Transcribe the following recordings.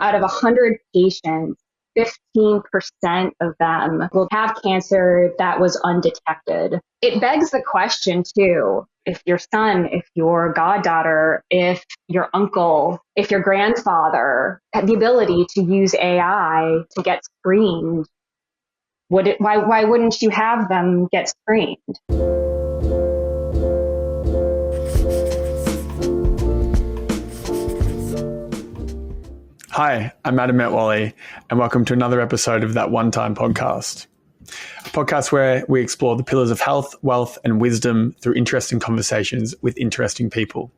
Out of 100 patients, 15% of them will have cancer that was undetected. It begs the question, too, if your son, if your goddaughter, if your uncle, if your grandfather had the ability to use AI to get screened, why wouldn't you have them get screened? Hi, I'm Adam Metwally, and welcome to another episode of That One Time Podcast, a podcast where we explore the pillars of health, wealth, and wisdom through interesting conversations with interesting people.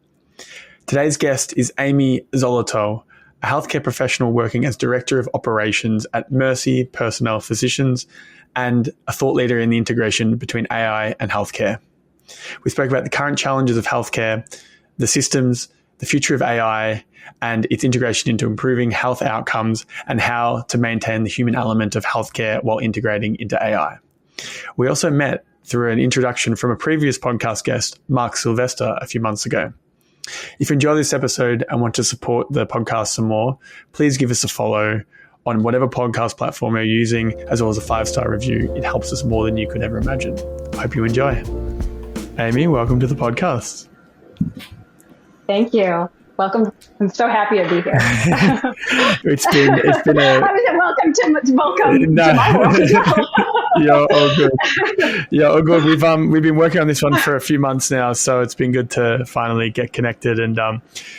Today's guest is Amy Zolotow, a healthcare professional working as Director of Operations at Mercy Personnel Physicians and a thought leader in the integration between AI and healthcare. We spoke about the current challenges of healthcare, the systems, the future of AI, and its integration into improving health outcomes and how to maintain the human element of healthcare while integrating into AI. We also met through an introduction from a previous podcast guest, Mark Sylvester, a few months ago. If you enjoy this episode and want to support the podcast some more, please give us a follow on whatever podcast platform you're using, as well as a 5-star review. It helps us more than you could ever imagine. I hope you enjoy. Amy, welcome to the podcast. Thank you. Welcome. I'm so happy to be here. it's been a welcome to my world. You're all good. Yeah, all good. We've been working on this one for a few months now, so it's been good to finally get connected. And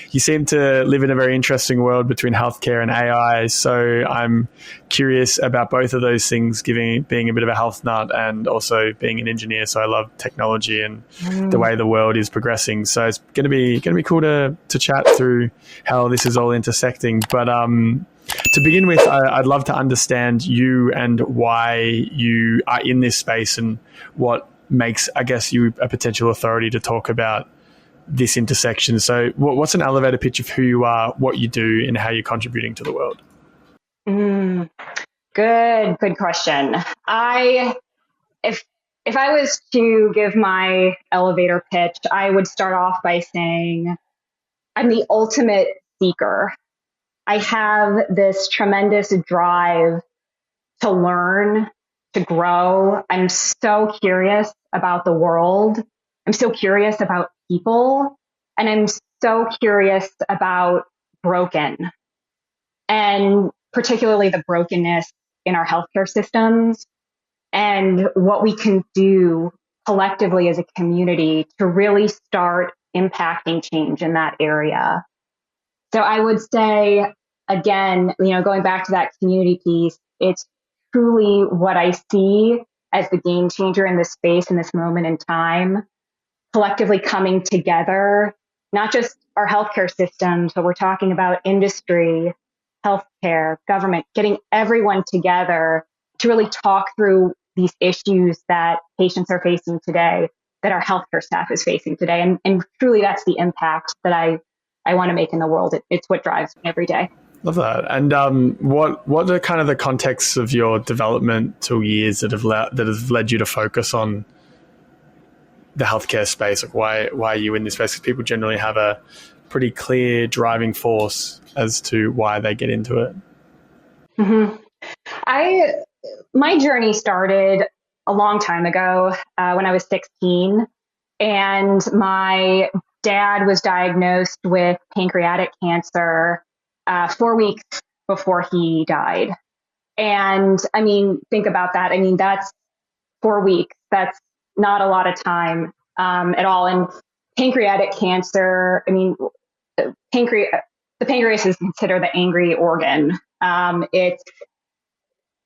you seem to live in a very interesting world between healthcare and AI. So I'm curious about both of those things, being a bit of a health nut and also being an engineer. So I love technology and the way the world is progressing. So it's going to be cool to chat through how this is all intersecting. But to begin with, I'd love to understand you and why you are in this space and what makes, I guess, you a potential authority to talk about this intersection. So what's an elevator pitch of who you are, what you do, and how you're contributing to the world? Good question. If I was to give my elevator pitch, I would start off by saying I'm the ultimate seeker. I have this tremendous drive to learn, to grow. I'm so curious about the world. I'm so curious about people. And I'm so curious about broken, and particularly the brokenness in our healthcare systems and what we can do collectively as a community to really start impacting change in that area. So I would say, again, going back to that community piece, it's truly what I see as the game changer in this space, in this moment in time, collectively coming together, not just our healthcare systems, but we're talking about industry, healthcare, government, getting everyone together to really talk through these issues that patients are facing today, that our healthcare staff is facing today. And truly that's the impact that I want to make in the world. It's what drives me every day. Love that. And what are kind of the contexts of your developmental years that have led you to focus on the healthcare space? Like why are you in this space? Because people generally have a pretty clear driving force as to why they get into it. Mm-hmm. My journey started a long time ago when I was 16, and my dad was diagnosed with pancreatic cancer 4 weeks before he died. And I mean, think about that. I mean, that's 4 weeks. That's not a lot of time at all. And pancreatic cancer, I mean, the pancreas is considered the angry organ. It's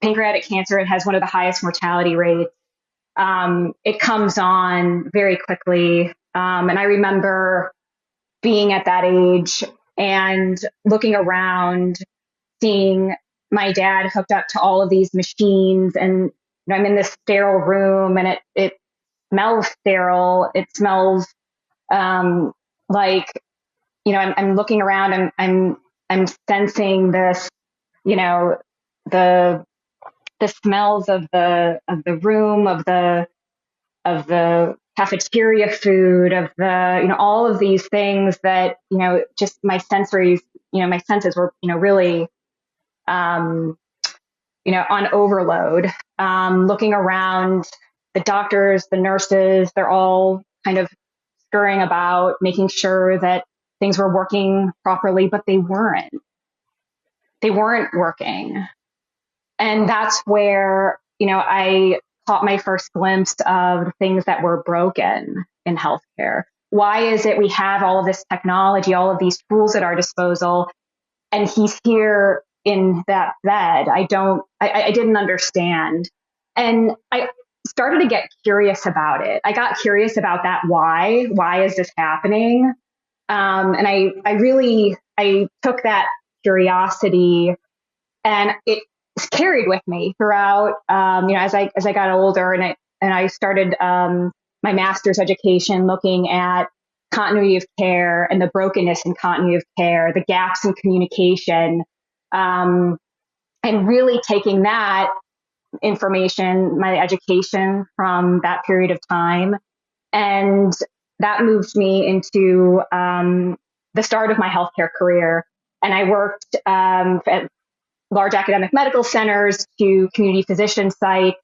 pancreatic cancer. It has one of the highest mortality rates. It comes on very quickly. And I remember being at that age and looking around, seeing my dad hooked up to all of these machines. And I'm in this sterile room, and it smells sterile. It smells like, I'm looking around and I'm sensing this, the smells of the room, of the cafeteria food, of the, all of these things that, just my senses were, really um, on overload, looking around, the doctors, the nurses, they're all kind of scurrying about, making sure that things were working properly, but they weren't. They weren't working. And that's where, I caught my first glimpse of things that were broken in healthcare. Why is it we have all of this technology, all of these tools at our disposal, and he's here in that bed? I didn't understand. And I started to get curious about it. I got curious about that. Why is this happening? And I took that curiosity, and it carried with me throughout, as I got older, and I started, my master's education looking at continuity of care and the brokenness in continuity of care, the gaps in communication, and really taking that information, my education from that period of time, and that moved me into, the start of my healthcare career. And I worked, at large academic medical centers to community physician sites.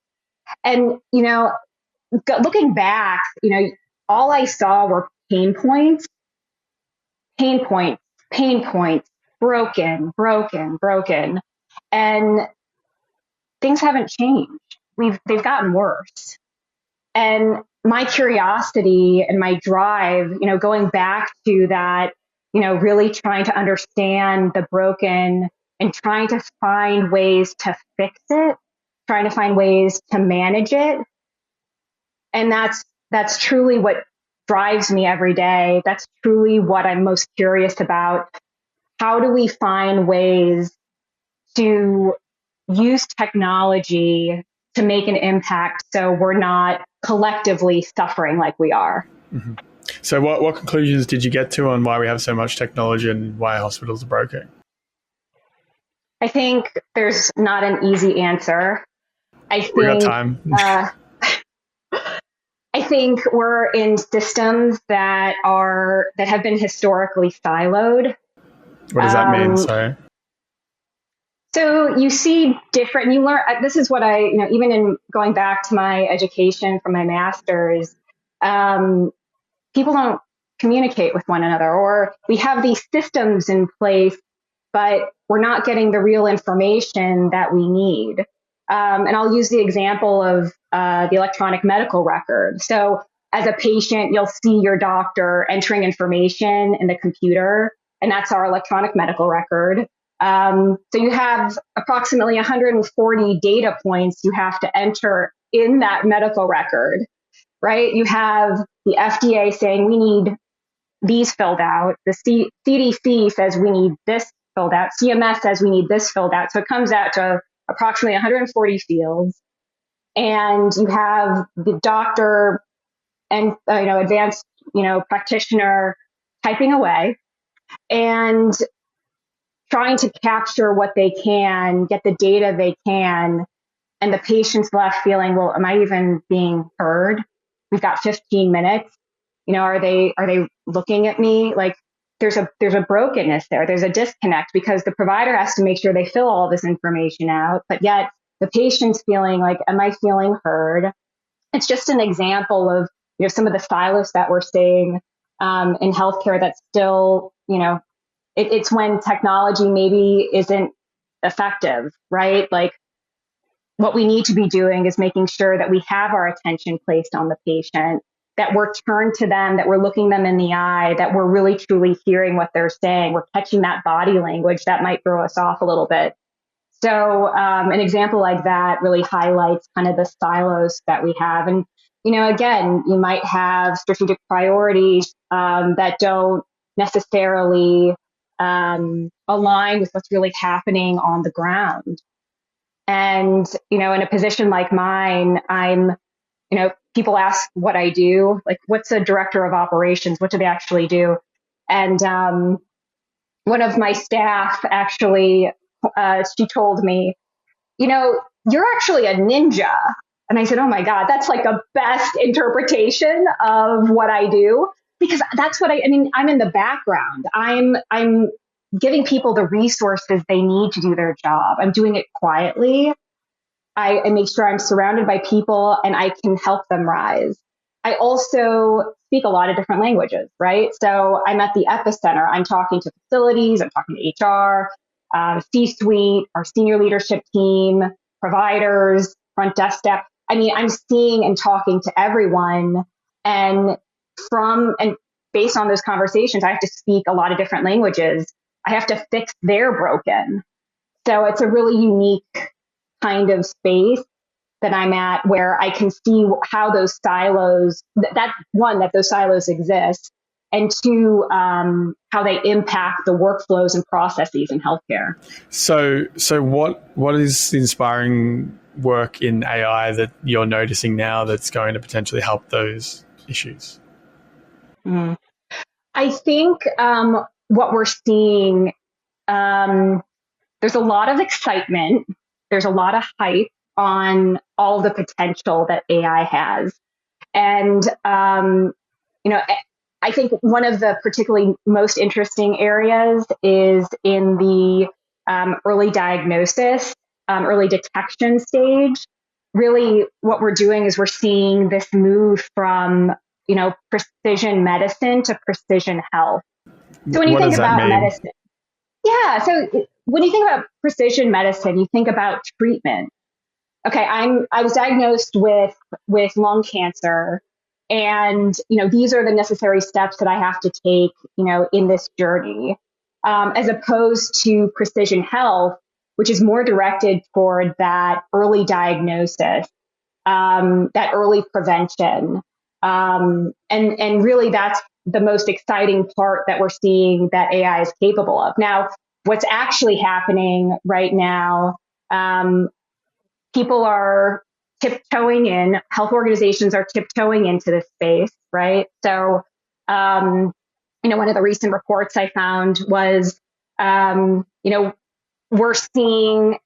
And, looking back, all I saw were pain points, pain points, broken, broken, broken. And things haven't changed. They've gotten worse. And my curiosity and my drive, going back to that, really trying to understand the broken and trying to find ways to fix it, trying to find ways to manage it. And that's truly what drives me every day. That's truly what I'm most curious about. How do we find ways to use technology to make an impact so we're not collectively suffering like we are? Mm-hmm. So what conclusions did you get to on why we have so much technology and why hospitals are broken? I think there's not an easy answer. We got time. I think we're in systems that have been historically siloed. What does that mean? Sorry. So you see different, you learn, this is what even in going back to my education from my master's, people don't communicate with one another, or we have these systems in place, but we're not getting the real information that we need. And I'll use the example of the electronic medical record. So as a patient, you'll see your doctor entering information in the computer, and that's our electronic medical record. So you have approximately 140 data points you have to enter in that medical record, right? You have the FDA saying we need these filled out. The CDC says we need this filled out. CMS says we need this filled out. So it comes out to approximately 140 fields. And you have the doctor and, advanced, practitioner typing away and trying to capture what they can, get the data they can, and the patient's left feeling, well, am I even being heard? We've got 15 minutes. Are they looking at me? Like there's a brokenness there. There's a disconnect because the provider has to make sure they fill all this information out, but yet the patient's feeling like, am I feeling heard? It's just an example of, some of the silos that we're seeing in healthcare that's still, it's when technology maybe isn't effective, right? Like what we need to be doing is making sure that we have our attention placed on the patient, that we're turned to them, that we're looking them in the eye, that we're really truly hearing what they're saying. We're catching that body language that might throw us off a little bit. So an example like that really highlights kind of the silos that we have. And, again, you might have strategic priorities that don't necessarily align with what's really happening on the ground. And, in a position like mine, I'm, people ask what I do, like what's a director of operations? What do they actually do? And one of my staff actually, she told me, you're actually a ninja. And I said, oh my God, that's like the best interpretation of what I do, because that's what I'm in the background. I'm giving people the resources they need to do their job. I'm doing it quietly. I make sure I'm surrounded by people and I can help them rise. I also speak a lot of different languages, right? So I'm at the epicenter. I'm talking to facilities, I'm talking to HR, C-suite, our senior leadership team, providers, front desk staff. I mean, I'm seeing and talking to everyone, and and based on those conversations, I have to speak a lot of different languages. I have to fix their broken. So it's a really unique kind of space that I'm at where I can see how those silos, that those silos exist, and two, how they impact the workflows and processes in healthcare. So what is the inspiring work in AI that you're noticing now that's going to potentially help those issues? I think what we're seeing, there's a lot of excitement, there's a lot of hype on all the potential that AI has. And, I think one of the particularly most interesting areas is in the early diagnosis, early detection stage. Really, what we're doing is we're seeing this move from, precision medicine to precision health. So when you What think does that about mean? medicine, yeah. So when you think about precision medicine, you think about treatment. Okay, I was diagnosed with lung cancer, and these are the necessary steps that I have to take, in this journey, as opposed to precision health, which is more directed toward that early diagnosis, that early prevention, and really that's the most exciting part that we're seeing that AI is capable of. Now, what's actually happening right now? People are tiptoeing in, health organizations are tiptoeing into this space, right? So, one of the recent reports I found was, we're seeing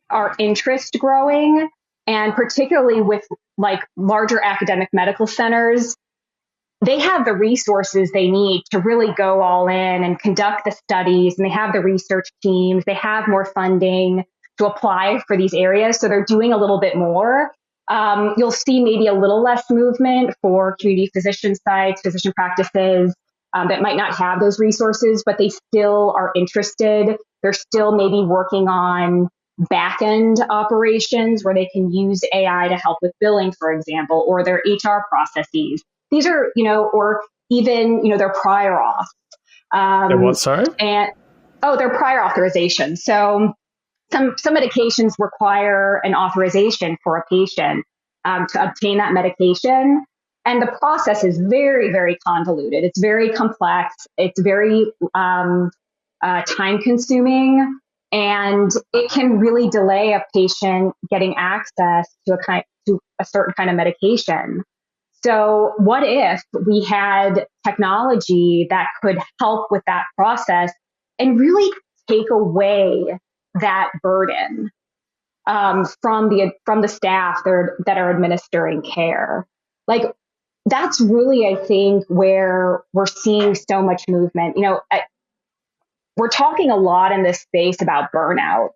our interest growing, and particularly with like larger academic medical centers, they have the resources they need to really go all in and conduct the studies, and they have the research teams, they have more funding to apply for these areas. So they're doing a little bit more. You'll see maybe a little less movement for community physician sites, physician practices that might not have those resources, but they still are interested. They're still maybe working on back end operations where they can use AI to help with billing, for example, or their HR processes. These are, or even, their prior auth. What, sorry? Their prior authorization. So some medications require an authorization for a patient to obtain that medication. And the process is very, very convoluted. It's very complex. It's very time consuming. And it can really delay a patient getting access to a certain kind of medication. So what if we had technology that could help with that process and really take away that burden from the staff that are administering care? Like, that's really, I think, where we're seeing so much movement. We're talking a lot in this space about burnout.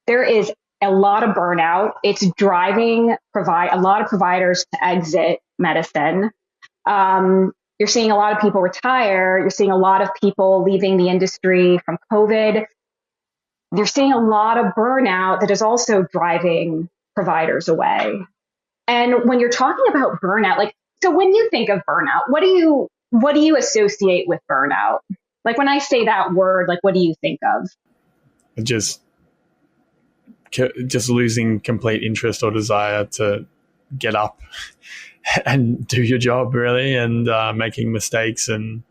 There is a lot of burnout. It's driving a lot of providers to exit medicine. You're seeing a lot of people retire. You're seeing a lot of people leaving the industry from COVID. You're seeing a lot of burnout that is also driving providers away. And when you're talking about burnout, so when you think of burnout, what do you associate with burnout? Like when I say that word, what do you think of? Just losing complete interest or desire to get up and do your job, really, and making mistakes and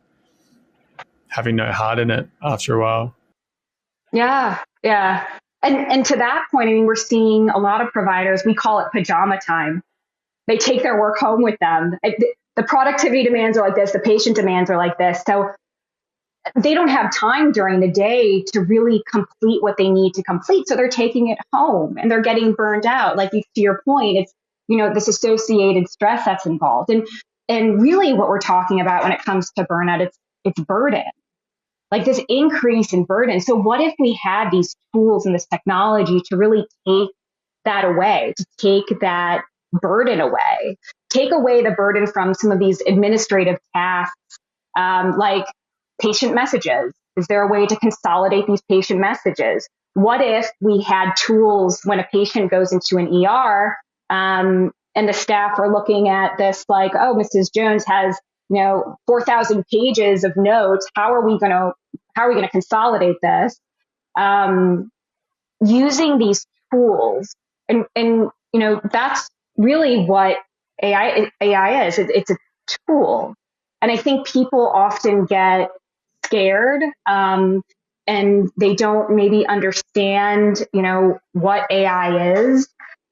having no heart in it after a while. Yeah, yeah. And to that point, I mean, we're seeing a lot of providers, we call it pyjama time. They take their work home with them. The productivity demands are like this, the patient demands are like this. So they don't have time during the day to really complete what they need to complete. So they're taking it home and they're getting burned out. To your point, it's, this associated stress that's involved. And really what we're talking about when it comes to burnout, it's burden. like this increase in burden. So what if we had these tools and this technology to really take that away, to take that burden away, take away the burden from some of these administrative tasks, like patient messages? Is there a way to consolidate these patient messages? What if we had tools when a patient goes into an ER, and the staff are looking at this like, oh, Mrs. Jones has, 4,000 pages of notes. How are we going to consolidate this? Using these tools, and that's really what AI is. It's a tool, and I think people often get scared, and they don't maybe understand, what AI is,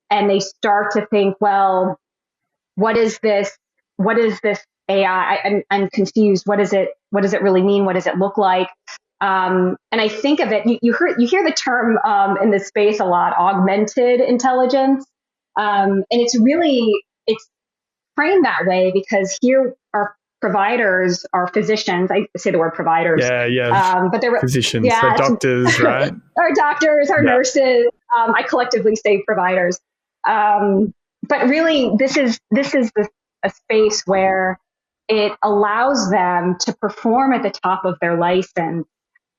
and they start to think, well, what is this? What is this AI? I'm confused. What is it? What does it really mean? What does it look like? And I think of it. You hear the term in this space a lot: augmented intelligence, and it's framed that way because here our providers, our physicians. I say the word providers. But they're physicians, so doctors, right? Our doctors, our nurses. I collectively say providers. But really, this is a space where it allows them to perform at the top of their license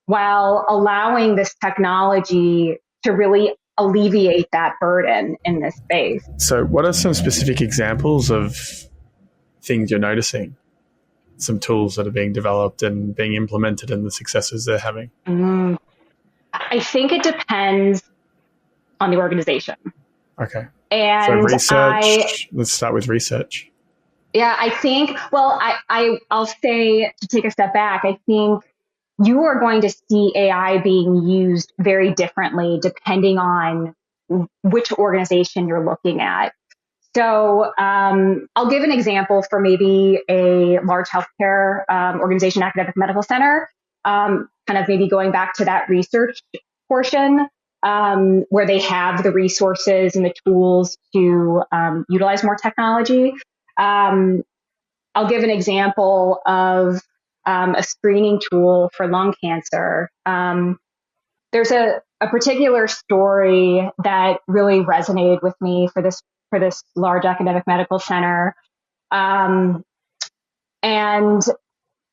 while allowing this technology to really alleviate that burden in this space. So what are some specific examples of things you're noticing? Some tools that are being developed and being implemented and the successes they're having? I think it depends on the organization. Okay. And so research, let's start with research. Yeah, I think, well, I'll say, to take a step back, I think you are going to see AI being used very differently depending on which organization you're looking at. So I'll give an example for maybe a large healthcare organization, academic medical center, kind of maybe going back to that research portion, where they have the resources and the tools to utilize more technology. I'll give an example of a screening tool for lung cancer. There's a particular story that really resonated with me for this large academic medical center. And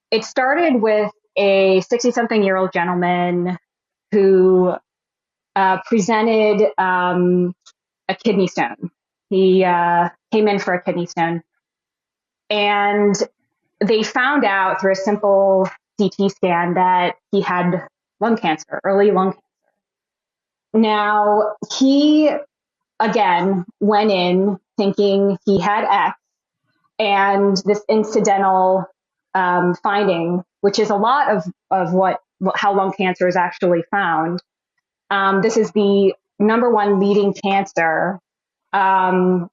it started with a 60-something-year-old gentleman who presented a kidney stone. He came in for a kidney stone. And they found out through a simple CT scan that he had lung cancer, early lung cancer. Now, he, again, went in thinking he had X, and this incidental finding, which is a lot of how lung cancer is actually found. This is the number one leading cancer. And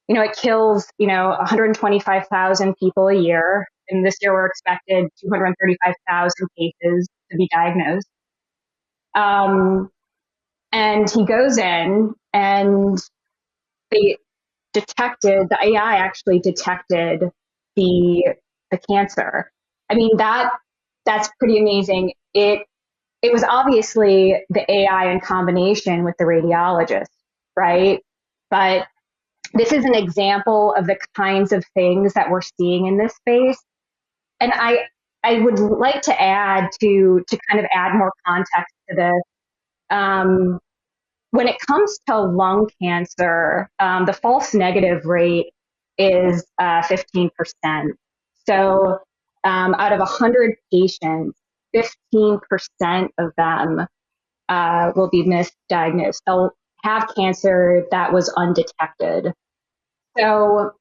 it kills, 125,000 people a year. And this year we're expected 235,000 cases to be diagnosed. And he goes in and the AI actually detected the cancer. I mean, that's pretty amazing. It was obviously the AI in combination with the radiologist, right? But this is an example of the kinds of things that we're seeing in this space. And I would like to add to kind of add more context to this. When it comes to lung cancer, the false negative rate is 15%. So out of 100 patients, 15% of them will be misdiagnosed. They'll have cancer that was undetected. So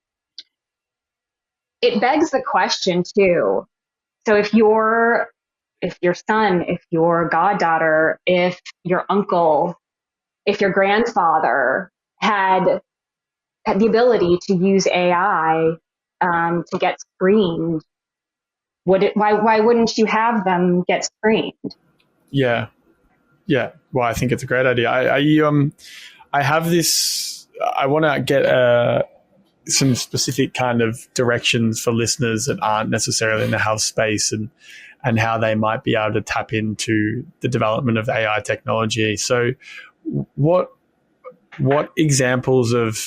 it begs the question too. So if your son, if your goddaughter, if your uncle, if your grandfather had the ability to use AI to get screened, why wouldn't you have them get screened? Yeah. Well, I think it's a great idea. I have this. I want to get some specific kind of directions for listeners that aren't necessarily in the health space, and how they might be able to tap into the development of AI technology. So what examples of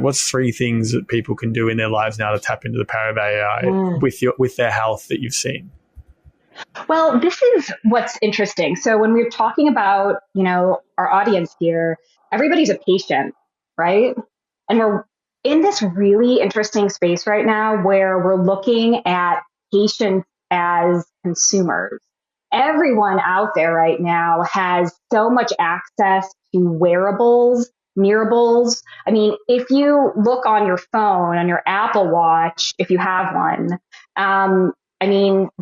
what's 3 things that people can do in their lives now to tap into the power of AI with their health that you've seen? Well, this is what's interesting. So when we're talking about, our audience here, everybody's a patient, right? And we're in this really interesting space right now where we're looking at patients as consumers. Everyone out there right now has so much access to wearables, nearables. I mean, if you look on your phone, on your Apple Watch, if you have one,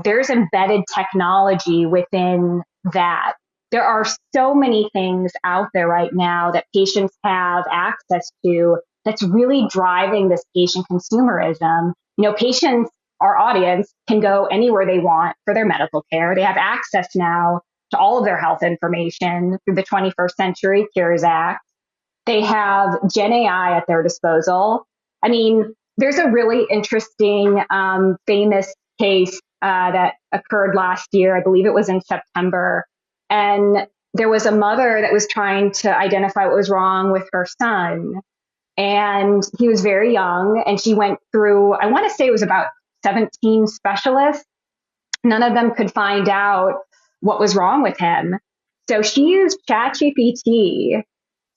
there's embedded technology within that. There are so many things out there right now that patients have access to that's really driving this patient consumerism. Patients, our audience, can go anywhere they want for their medical care. They have access now to all of their health information through the 21st Century Cures Act. They have Gen AI at their disposal. There's a really interesting, famous case that occurred last year. I believe it was in September. And there was a mother that was trying to identify what was wrong with her son. And he was very young. And she went through, I want to say it was about 17 specialists. None of them could find out what was wrong with him. So she used ChatGPT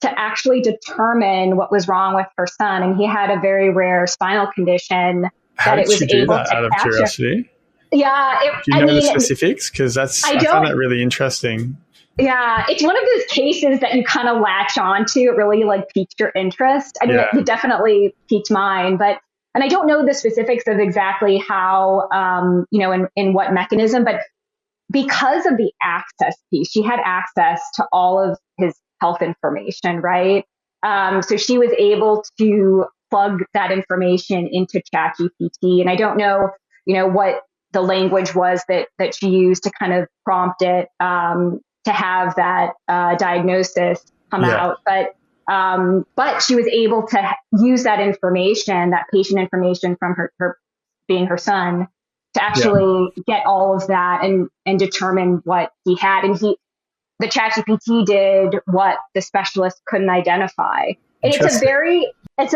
to actually determine what was wrong with her son. And he had a very rare spinal condition How that it did was she do able that, to out of capture. Curiosity? Yeah. Do you know the specifics? Because I found that really interesting. Yeah, it's one of those cases that you kind of latch on to. It really piques your interest. It definitely piqued mine, and I don't know the specifics of exactly how, in what mechanism, but because of the access piece, she had access to all of his health information, right? So she was able to plug that information into ChatGPT, and I don't know, what the language was that she used to kind of prompt it to have that diagnosis come out, but she was able to use that information, that patient information from her being her son, to actually get all of that and determine what he had. And the ChatGPT did what the specialist couldn't identify. And it's a very neat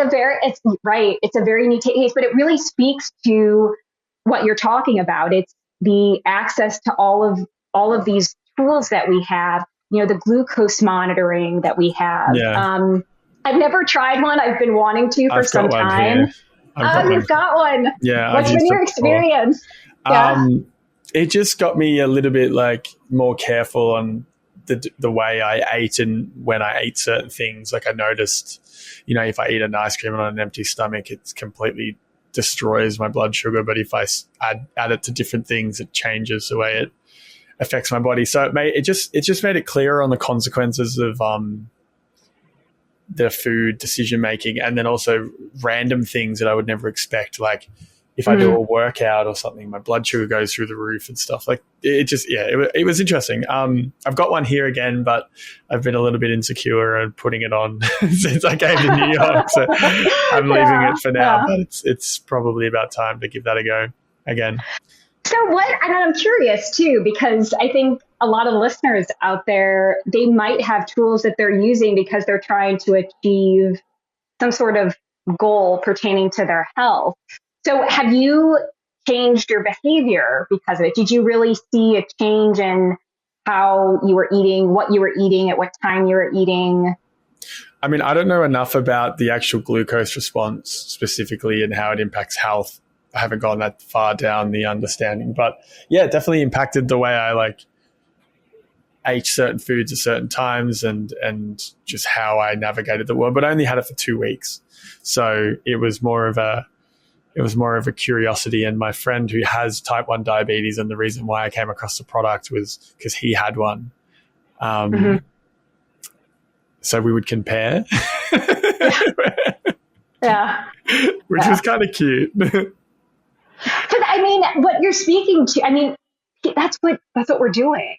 case, but it really speaks to what you're talking about. It's the access to all of these tools that we have, the glucose monitoring that we have. I've never tried one. I've been wanting to for some time. You've got one. Yeah. What's been your experience? It just got me a little bit more careful on the way I ate and when I ate certain things. I noticed, if I eat an ice cream on an empty stomach, it completely destroys my blood sugar. But if I add it to different things, it changes the way it affects my body. So it just made it clearer on the consequences of the food decision making, and then also random things that I would never expect, like if I do a workout or something, my blood sugar goes through the roof and stuff. It was interesting. I've got one here again, but I've been a little bit insecure and putting it on since I came to New York. So I'm leaving it for now, but it's probably about time to give that a go again. So and I'm curious too, because I think a lot of listeners out there, they might have tools that they're using because they're trying to achieve some sort of goal pertaining to their health. So have you changed your behavior because of it? Did you really see a change in how you were eating, what you were eating, at what time you were eating? I don't know enough about the actual glucose response specifically and how it impacts health. I haven't gone that far down the understanding, but yeah, it definitely impacted the way I ate certain foods at certain times and just how I navigated the world. But I only had it for 2 weeks, so it was more of a curiosity. And my friend who has type 1 diabetes, and the reason why I came across the product was because he had one. So we would compare. Which was kind of cute. Because what you're speaking to, that's what we're doing.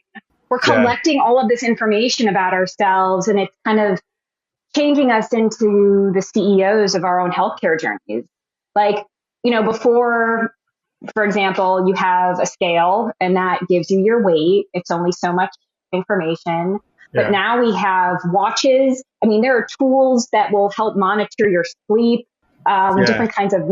We're collecting all of this information about ourselves, and it's kind of changing us into the CEOs of our own healthcare journeys. Like, before, for example, you have a scale and that gives you your weight. It's only so much information. But Yeah. now we have watches. I mean, there are tools that will help monitor your sleep, different kinds of,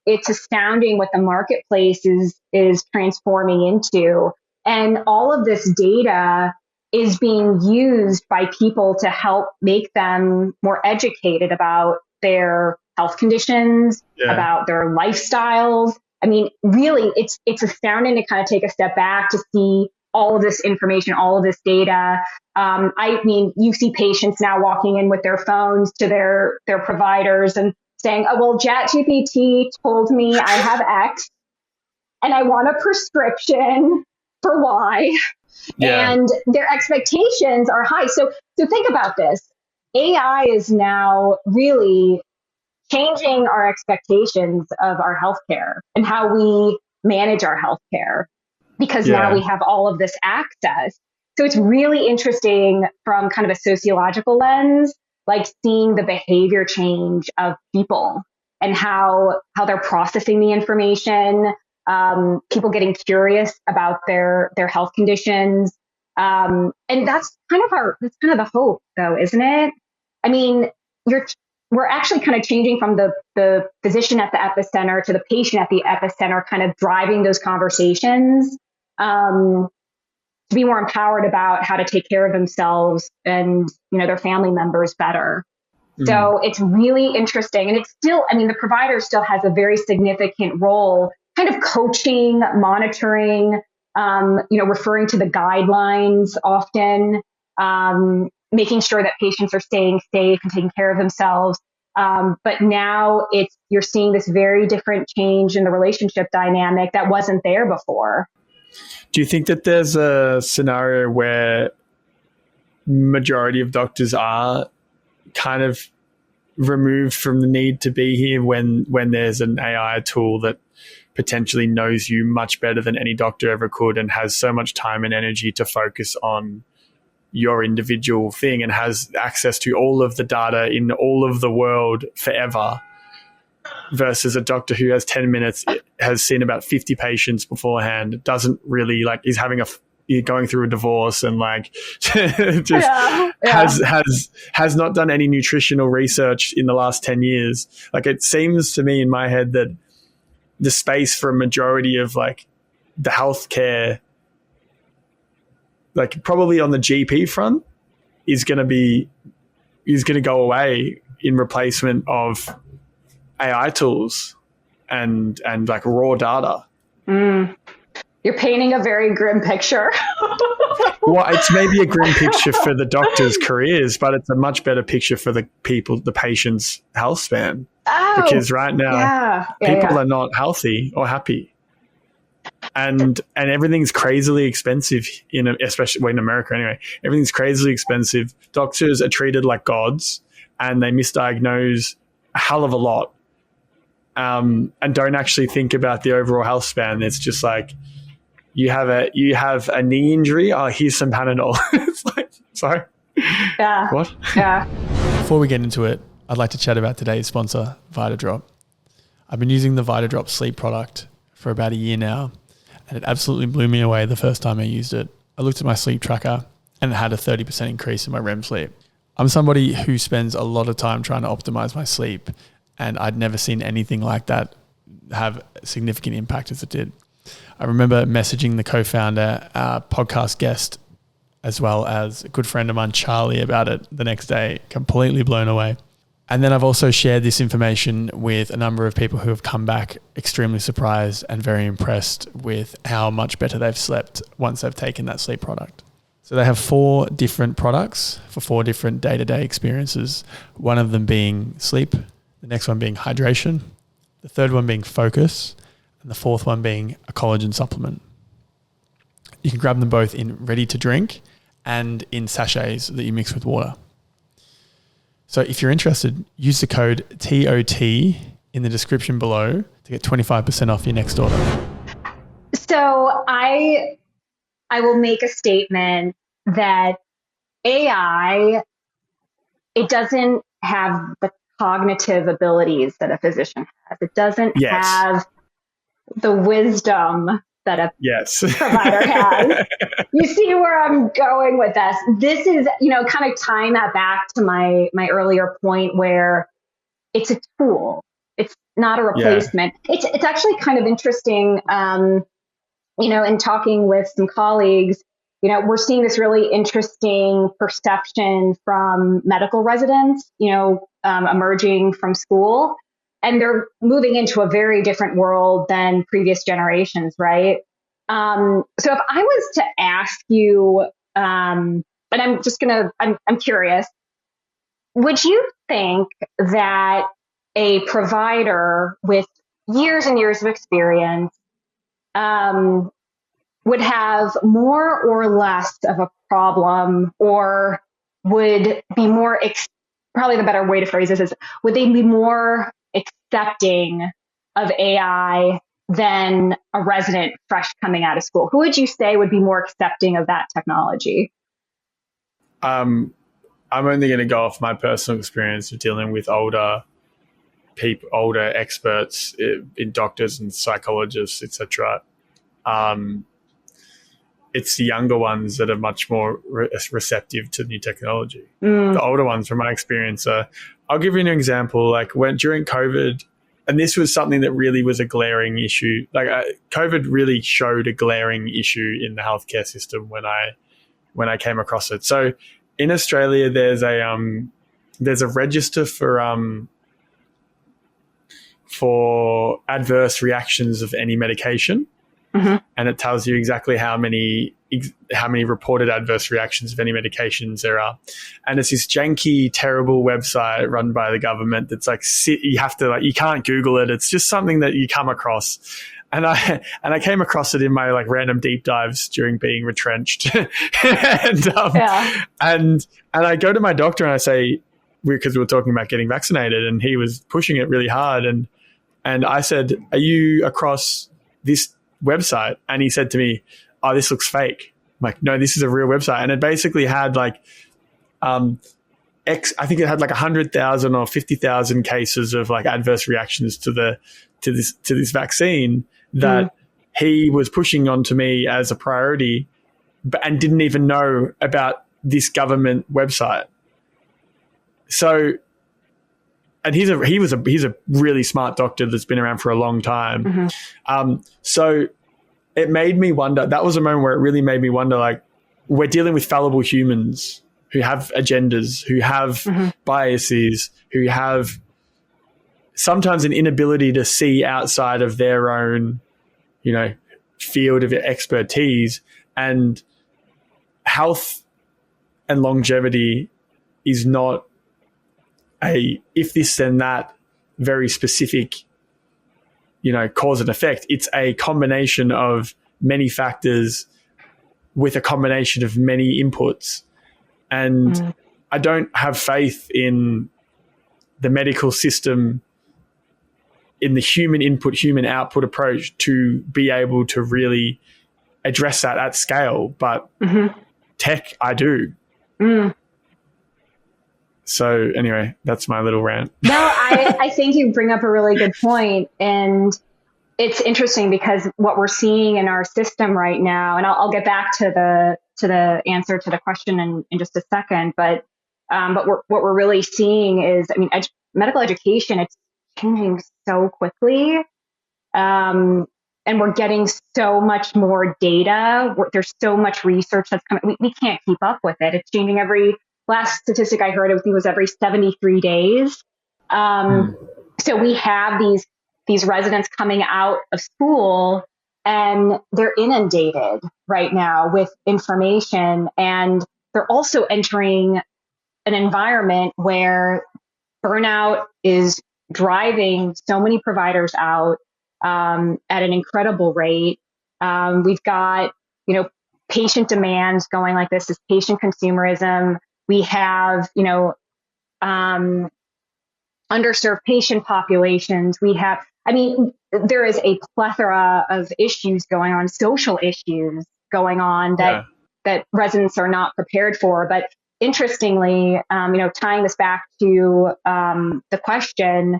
it's astounding what the marketplace is transforming into. And all of this data is being used by people to help make them more educated about their health conditions, about their lifestyles. I mean, really, it's astounding to kind of take a step back to see all of this information, all of this data. You see patients now walking in with their phones to their providers and saying, "Oh, well, ChatGPT told me I have X and I want a prescription for Y." Yeah. And their expectations are high. So think about this. AI is now really changing our expectations of our healthcare and how we manage our healthcare, because now we have all of this access. So it's really interesting from kind of a sociological lens, like seeing the behavior change of people and how they're processing the information, people getting curious about their health conditions. And that's kind of the hope, though, isn't it? I mean, we're actually kind of changing from the physician at the epicenter to the patient at the epicenter, kind of driving those conversations, to be more empowered about how to take care of themselves and, their family members better. So it's really interesting. And it's still, the provider still has a very significant role, kind of coaching, monitoring, referring to the guidelines often, making sure that patients are staying safe and taking care of themselves. But now you're seeing this very different change in the relationship dynamic that wasn't there before. Do you think that there's a scenario where majority of doctors are kind of removed from the need to be here when there's an AI tool that potentially knows you much better than any doctor ever could and has so much time and energy to focus on your individual thing and has access to all of the data in all of the world forever, versus a doctor who has 10 minutes, has seen about 50 patients beforehand, doesn't really is having going through a divorce and just has not done any nutritional research in the last 10 years. It seems to me in my head that the space for a majority of the healthcare, probably on the GP front, is going to go away in replacement of AI tools and raw data. You're painting a very grim picture. Well, it's maybe a grim picture for the doctors' careers, but it's a much better picture for the patient's health span. Because right now, people are not healthy or happy. And everything's crazily expensive, especially in America anyway. Everything's crazily expensive. Doctors are treated like gods, and they misdiagnose a hell of a lot, and don't actually think about the overall health span. It's just you have a knee injury. Oh, here's some Panadol. It's sorry. Yeah. What? Yeah. Before we get into it, I'd like to chat about today's sponsor, VitaDrop. I've been using the VitaDrop sleep product for about a year now, and it absolutely blew me away the first time I used it. I looked at my sleep tracker and it had a 30% increase in my REM sleep. I'm somebody who spends a lot of time trying to optimize my sleep, and I'd never seen anything like that have a significant impact as it did. I remember messaging the co-founder, podcast guest, as well as a good friend of mine, Charlie, about it the next day, completely blown away. And then I've also shared this information with a number of people who have come back extremely surprised and very impressed with how much better they've slept once they've taken that sleep product. So they have 4 different products for 4 different day-to-day experiences, one of them being sleep, the next one being hydration, the third one being focus, and the fourth one being a collagen supplement. You can grab them both in ready to drink and in sachets that you mix with water. So if you're interested, use the code TOT in the description below to get 25% off your next order. So I will make a statement that AI it doesn't have the cognitive abilities that a physician has. It doesn't have the wisdom that a provider has. You see where I'm going with this. This is, kind of tying that back to my earlier point where it's a tool. It's not a replacement. It's actually kind of interesting, in talking with some colleagues, we're seeing this really interesting perception from medical residents, emerging from school, and they're moving into a very different world than previous generations, right? So if I was to ask you, and I'm curious, would you think that a provider with years and years of experience would have more or less of a problem, or would be more, probably the better way to phrase this is, would they be more accepting of AI than a resident fresh coming out of school? Who would you say would be more accepting of that technology? I'm only going to go off my personal experience of dealing with older people, older experts in doctors and psychologists, etc. It's the younger ones that are much more receptive to new technology. The older ones, from my experience, I'll give you an example. Like during COVID, and this was something that really was a glaring issue. Like COVID really showed a glaring issue in the healthcare system when I came across it. So in Australia, there's a register for adverse reactions of any medication. Mm-hmm. And it tells you exactly how many reported adverse reactions of any medications there are. And it's this janky, terrible website run by the government that's like, you can't Google it. It's just something that you come across. And I came across it in my like random deep dives during being retrenched. and I go to my doctor and I say, because we were talking about getting vaccinated, and he was pushing it really hard. And I said, are you across this website? And he said to me, oh, this looks fake. I'm like, no, this is a real website. And it basically had like, I think it had like 100,000 or 50,000 cases of like adverse reactions to this vaccine that he was pushing onto me as a priority, and didn't even know about this government website. So, and he's a really smart doctor that's been around for a long time. Mm-hmm. So it made me wonder. That was a moment where it really made me wonder. Like, we're dealing with fallible humans who have agendas, who have biases, who have sometimes an inability to see outside of their own, field of expertise. And health and longevity is not a if this then that very specific, cause and effect. It's a combination of many factors with a combination of many inputs. And I don't have faith in the medical system, in the human input, human output approach to be able to really address that at scale. But tech, I do. So anyway, that's my little rant. No, I think you bring up a really good point. And it's interesting because what we're seeing in our system right now, and I'll get back to the answer to the question in just a second, but what we're really seeing is, medical education, it's changing so quickly. And we're getting so much more data. There's so much research that's coming. We can't keep up with it. It's changing last statistic I heard, I think, was every 73 days. So we have these residents coming out of school, and they're inundated right now with information. And they're also entering an environment where burnout is driving so many providers out at an incredible rate. We've got, patient demands going like this is patient consumerism. We have, underserved patient populations. We have, there is a plethora of issues going on, social issues going on that residents are not prepared for. But interestingly, tying this back to the question,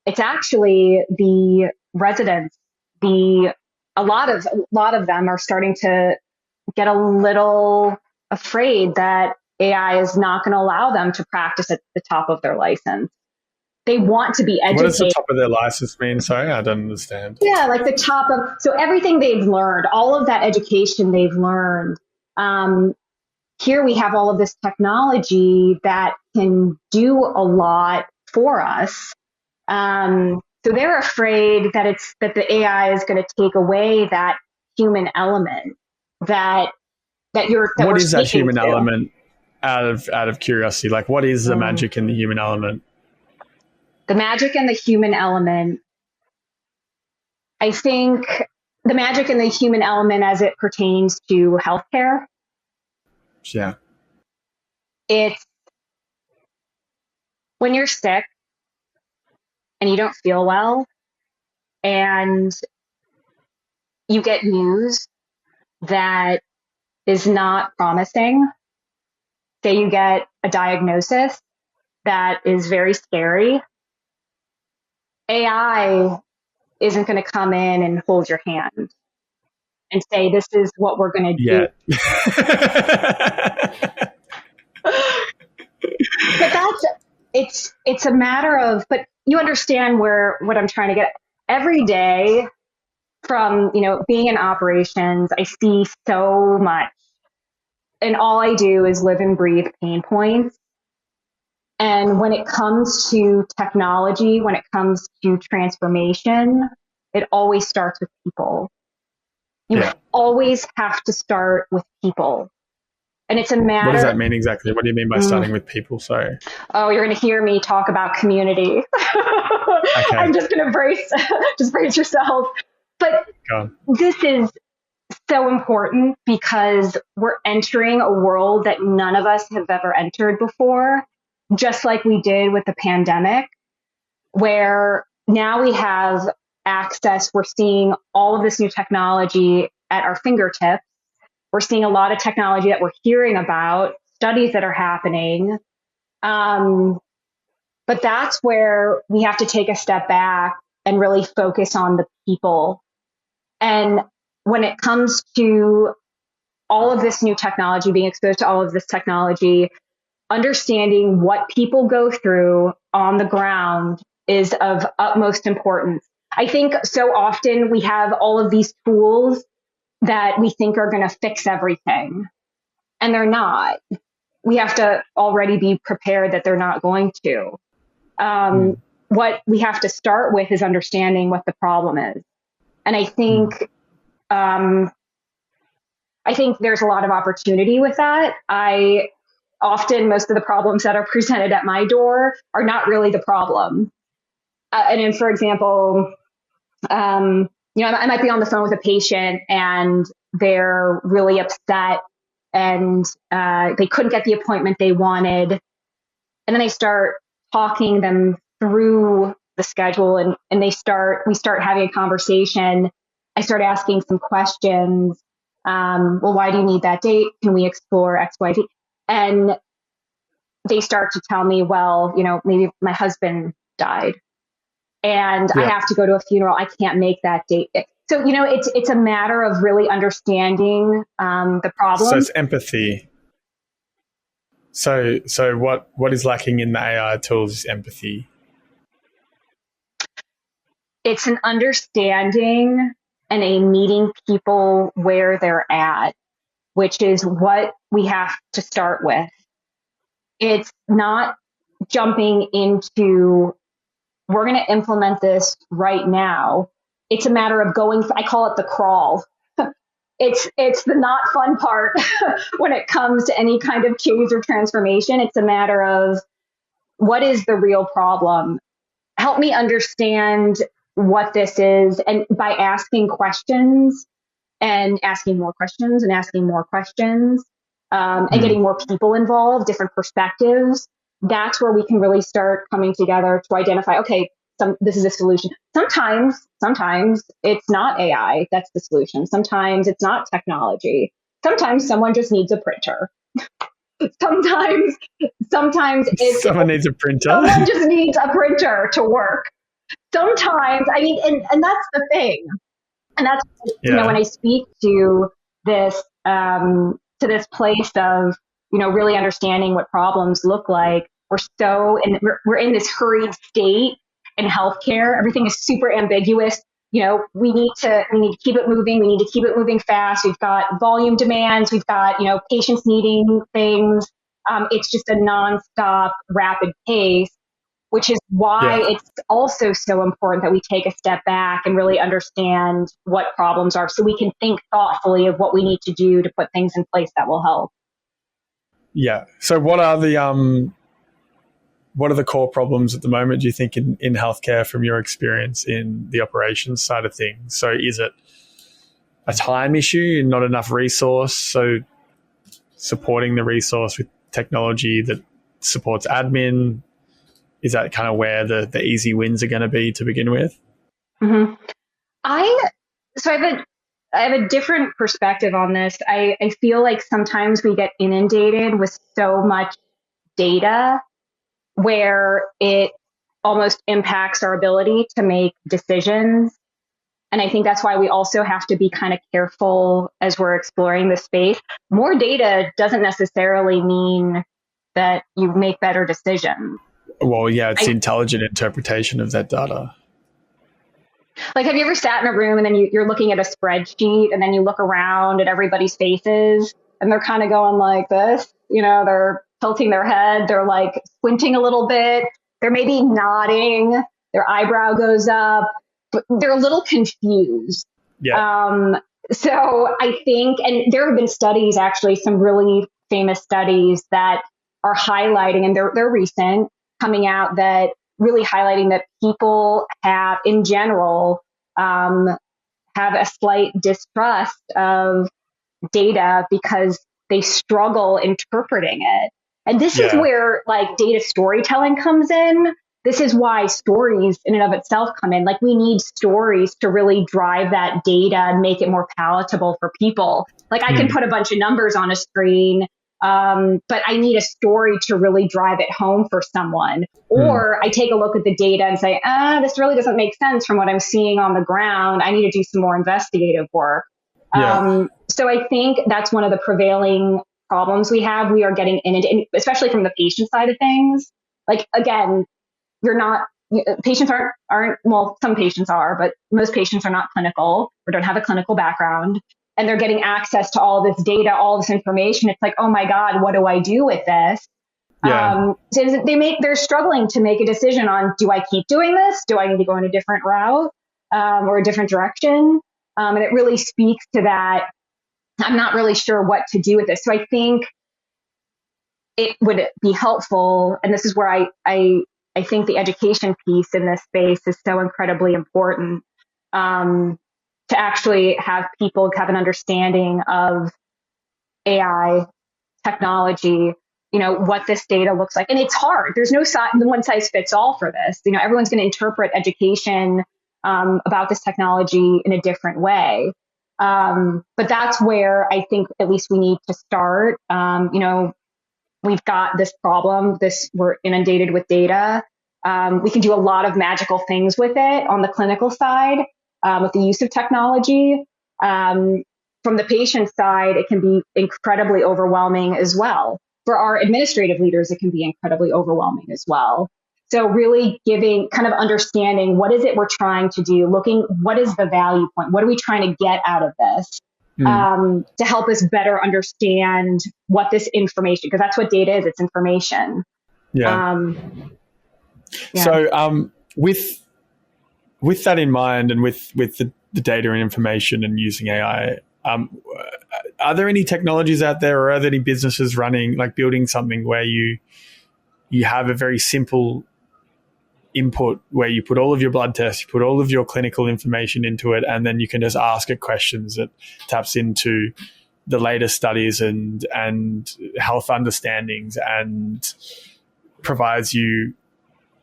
it's actually the residents, a lot of them are starting to get a little afraid that AI is not going to allow them to practice at the top of their license. They want to be What does the educated. top of their license mean? Sorry, I don't understand. Yeah, like the top of, so everything they've learned, all of that education they've learned. Here we have all of this technology that can do a lot for us. So they're afraid that the AI is going to take away that human element that that What we're is that speaking human to. element? Out of curiosity, like what is the magic in the human element? The magic in the human element, I think the magic in the human element as it pertains to healthcare, Yeah. it's when you're sick and you don't feel well and you get news that is not promising. Say you get a diagnosis that is very scary. AI isn't going to come in and hold your hand and say, this is what we're going to do. Yeah. But it's a matter of, but you understand what I'm trying to get. Every day from, being in operations, I see so much, and all I do is live and breathe pain points. And when it comes to technology, when it comes to transformation, it always starts with people. You always have to start with people. And it's a matter. What does that mean exactly? What do you mean by starting with people? Sorry. Oh, you're going to hear me talk about community. Okay. I'm just going to brace yourself. But this is so important because we're entering a world that none of us have ever entered before, just like we did with the pandemic, where now we have access. We're seeing all of this new technology at our fingertips. We're seeing a lot of technology that we're hearing about, studies that are happening. But that's where we have to take a step back and really focus on the people. And when it comes to all of this new technology, being exposed to all of this technology, understanding what people go through on the ground is of utmost importance. I think so often we have all of these tools that we think are going to fix everything, and they're not. We have to already be prepared that they're not going to. What we have to start with is understanding what the problem is. And I think there's a lot of opportunity with that. Most of the problems that are presented at my door are not really the problem. And then, for example, I might be on the phone with a patient and they're really upset and they couldn't get the appointment they wanted. And then they start talking them through the schedule and we start having a conversation. I start asking some questions. Well, why do you need that date? Can we explore X, Y, Z? And they start to tell me, well, maybe my husband died and I have to go to a funeral. I can't make that date. So, it's a matter of really understanding the problem. So it's empathy. So what is lacking in the AI tools is empathy. It's an understanding and a meeting people where they're at, which is what we have to start with. It's not jumping into, we're going to implement this right now. It's a matter of I call it the crawl. It's the not fun part when it comes to any kind of change or transformation. It's a matter of, what is the real problem? Help me understand what this is. And by asking questions and asking more questions and asking more questions, and getting more people involved, different perspectives, that's where we can really start coming together to identify, okay, this is a solution. Sometimes it's not AI that's the solution. Sometimes it's not technology. Sometimes someone just needs a printer. sometimes, sometimes Someone needs a printer. someone just needs a printer to work. Sometimes, I mean, and that's the thing. And that's, when I speak to this, to this place of, really understanding what problems look like, we're in this hurried state in healthcare. Everything is super ambiguous. We need to keep it moving. We need to keep it moving fast. We've got volume demands. We've got, patients needing things. It's just a nonstop rapid pace, which is why it's also so important that we take a step back and really understand what problems are so we can think thoughtfully of what we need to do to put things in place that will help. Yeah. So what are the core problems at the moment, do you think, in healthcare from your experience in the operations side of things? So is it a time issue, not enough resource? So supporting the resource with technology that supports admin, is that kind of where the easy wins are going to be to begin with? Mm-hmm. I have a different perspective on this. I feel like sometimes we get inundated with so much data where it almost impacts our ability to make decisions. And I think that's why we also have to be kind of careful as we're exploring the space. More data doesn't necessarily mean that you make better decisions. Well, yeah, it's intelligent interpretation of that data. Like, have you ever sat in a room and then you're looking at a spreadsheet and then you look around at everybody's faces and they're kind of going like this, they're tilting their head, they're like squinting a little bit, they're maybe nodding, their eyebrow goes up, but they're a little confused. Yeah. So I think, and there have been studies, actually, some really famous studies that are highlighting, and they're recent, coming out that really highlighting that people have, in general, have a slight distrust of data because they struggle interpreting it. And this is where data storytelling comes in. This is why stories in and of itself come in. Like, we need stories to really drive that data and make it more palatable for people. Like, I can put a bunch of numbers on a screen, but I need a story to really drive it home for someone. Or I take a look at the data and say, this really doesn't make sense from what I'm seeing on the ground. I need to do some more investigative work. So I think that's one of the prevailing problems we have. We are getting inundated, especially from the patient side of things. Like, again, patients aren't, well, some patients are, but most patients are not clinical or don't have a clinical background. And they're getting access to all this data, all this information. It's like, oh my God, what do I do with this? So they're struggling to make a decision on, do I keep doing this? Do I need to go in a different route or a different direction? And it really speaks to that. I'm not really sure what to do with this. So I think it would be helpful. And this is where I think the education piece in this space is so incredibly important, to actually have people have an understanding of AI technology, what this data looks like. And it's hard. There's no one size fits all for this. Everyone's going to interpret education about this technology in a different way. But that's where I think at least we need to start. We've got this problem, we're inundated with data. We can do a lot of magical things with it on the clinical side, with the use of technology. From the patient side, it can be incredibly overwhelming as well. For our administrative leaders, it can be incredibly overwhelming as well. So really kind of understanding, what is it we're trying to do? What is the value point? What are we trying to get out of this? To help us better understand what this information, because that's what data is, it's information. So with that in mind, and with the data and information and using AI, are there any technologies out there, or are there any businesses building something where you have a very simple input where you put all of your blood tests, you put all of your clinical information into it, and then you can just ask it questions that taps into the latest studies and health understandings and provides you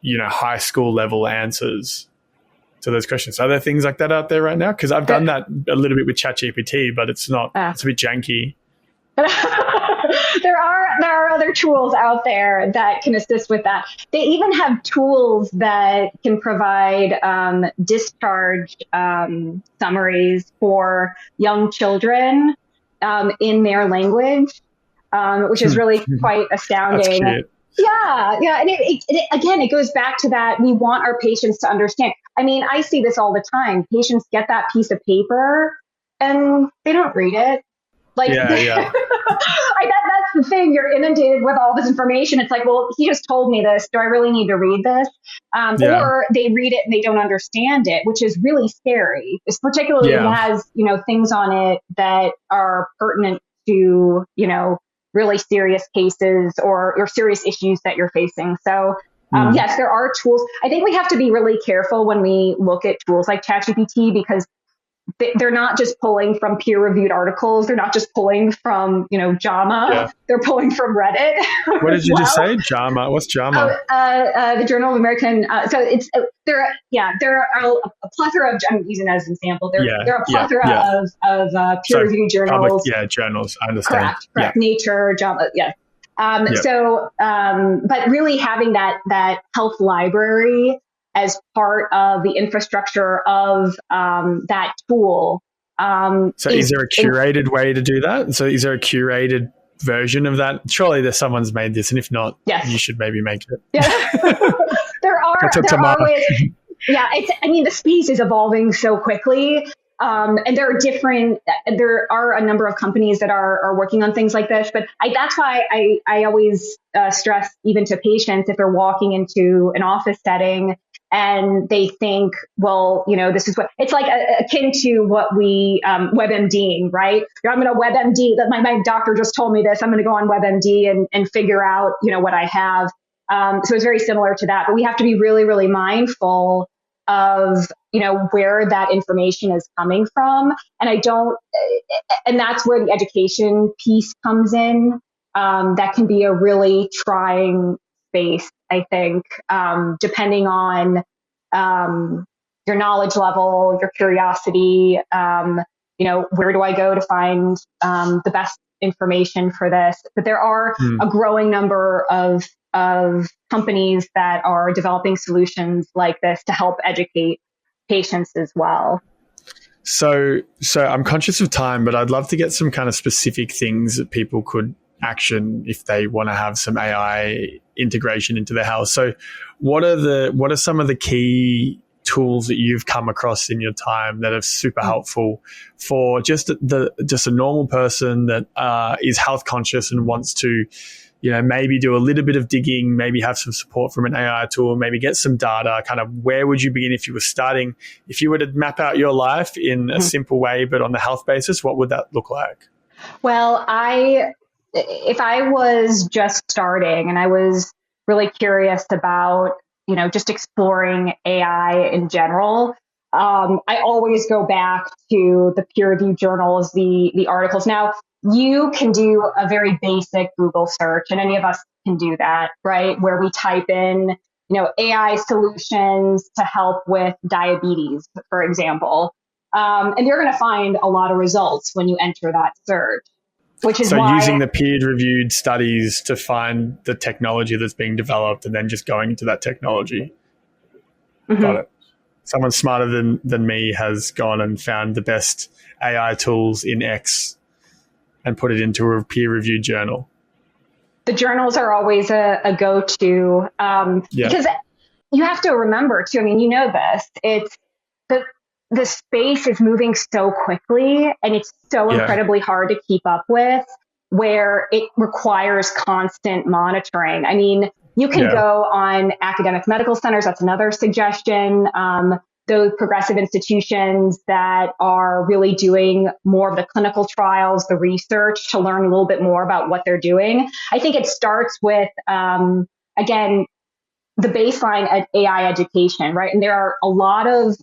high school level answers to those questions? Are there things like that out there right now? Because I've done that a little bit with ChatGPT, but it's not. It's a bit janky. there are other tools out there that can assist with that. They even have tools that can provide discharge summaries for young children in their language, which is really quite That's astounding. cute. Yeah, and again, it goes back to that we want our patients to understand. I mean, I see this all the time. Patients get that piece of paper and they don't read it. Like, Yeah. that's the thing. You're inundated with all this information. It's like, well, he just told me this. Do I really need to read this? Yeah. Or they read it and they don't understand it, which is really scary. It's particularly if it has, things on it that are pertinent to, really serious cases or serious issues that you're facing. So, yes, there are tools. I think we have to be really careful when we look at tools like ChatGPT because they're not just pulling from peer-reviewed articles. They're not just pulling from, JAMA. Yeah. They're pulling from Reddit. What did you just say? JAMA. What's JAMA? The Journal of American. So it's there are a plethora of. I'm using that as an example. There are a plethora of peer-reviewed journals. Journals. I understand. Correct. Nature, JAMA. Yeah. But really having that health library as part of the infrastructure of that tool. So is there a curated way to do that? So is there a curated version of that? Surely there's someone's made this, and if not, you should maybe make it. Yeah. there are ways. Yeah, the space is evolving so quickly. And there are a number of companies that are working on things like this, but that's why I always stress even to patients if they're walking into an office setting and they think, well, this is what it's like akin to what we WebMDing, right? I'm going to WebMD that my doctor just told me this. I'm going to go on WebMD and figure out, what I have. So it's very similar to that, but we have to be really, really mindful of, where that information is coming from. And that's where the education piece comes in. That can be a really trying space, I think, depending on your knowledge level, your curiosity, where do I go to find the best information for this? But there are a growing number of companies that are developing solutions like this to help educate patients as well. So I'm conscious of time, but I'd love to get some kind of specific things that people could action if they want to have some AI integration into their health. So what are some of the key tools that you've come across in your time that are super helpful for just a normal person that is health conscious and wants to, maybe do a little bit of digging, maybe have some support from an AI tool, maybe get some data? Kind of where would you begin if you were starting? If you were to map out your life in a simple way, but on the health basis, what would that look like? Well, if I was just starting and I was really curious about, just exploring AI in general, I always go back to the peer-reviewed journals, the articles. Now, you can do a very basic Google search, and any of us can do that, right? Where we type in, AI solutions to help with diabetes, for example. And you're going to find a lot of results when you enter that search. Which is so using the peer-reviewed studies to find the technology that's being developed and then just going into that technology. Got it. Someone smarter than me has gone and found the best AI tools in X and put it into a peer-reviewed journal. The journals are always a go-to because you have to remember too. I mean, this. It's the space is moving so quickly and it's so incredibly hard to keep up with, where it requires constant monitoring. I mean, you can go on academic medical centers. That's another suggestion. Those progressive institutions that are really doing more of the clinical trials, the research to learn a little bit more about what they're doing. I think it starts with, again, the baseline AI education, right? And there are a lot of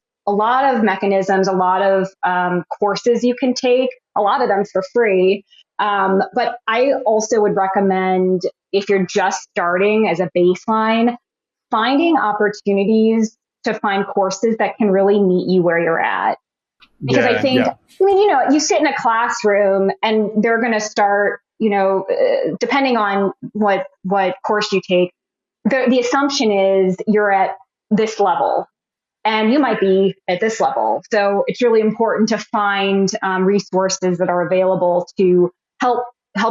mechanisms, a lot of courses you can take, a lot of them for free. But I also would recommend, if you're just starting as a baseline, finding opportunities to find courses that can really meet you where you're at. Because I think, you sit in a classroom and they're going to start depending on what course you take, the assumption is you're at this level and you might be at this level. So it's really important to find resources that are available to help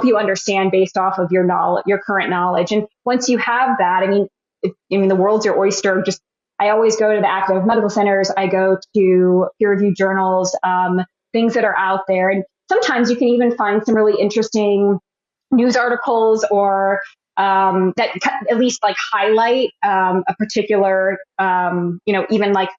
you understand based off of your knowledge, your current knowledge. And once you have that, the world's your oyster. I always go to the academic medical centers. I go to peer-reviewed journals, things that are out there. And sometimes you can even find some really interesting news articles or that at least like highlight a particular, even like,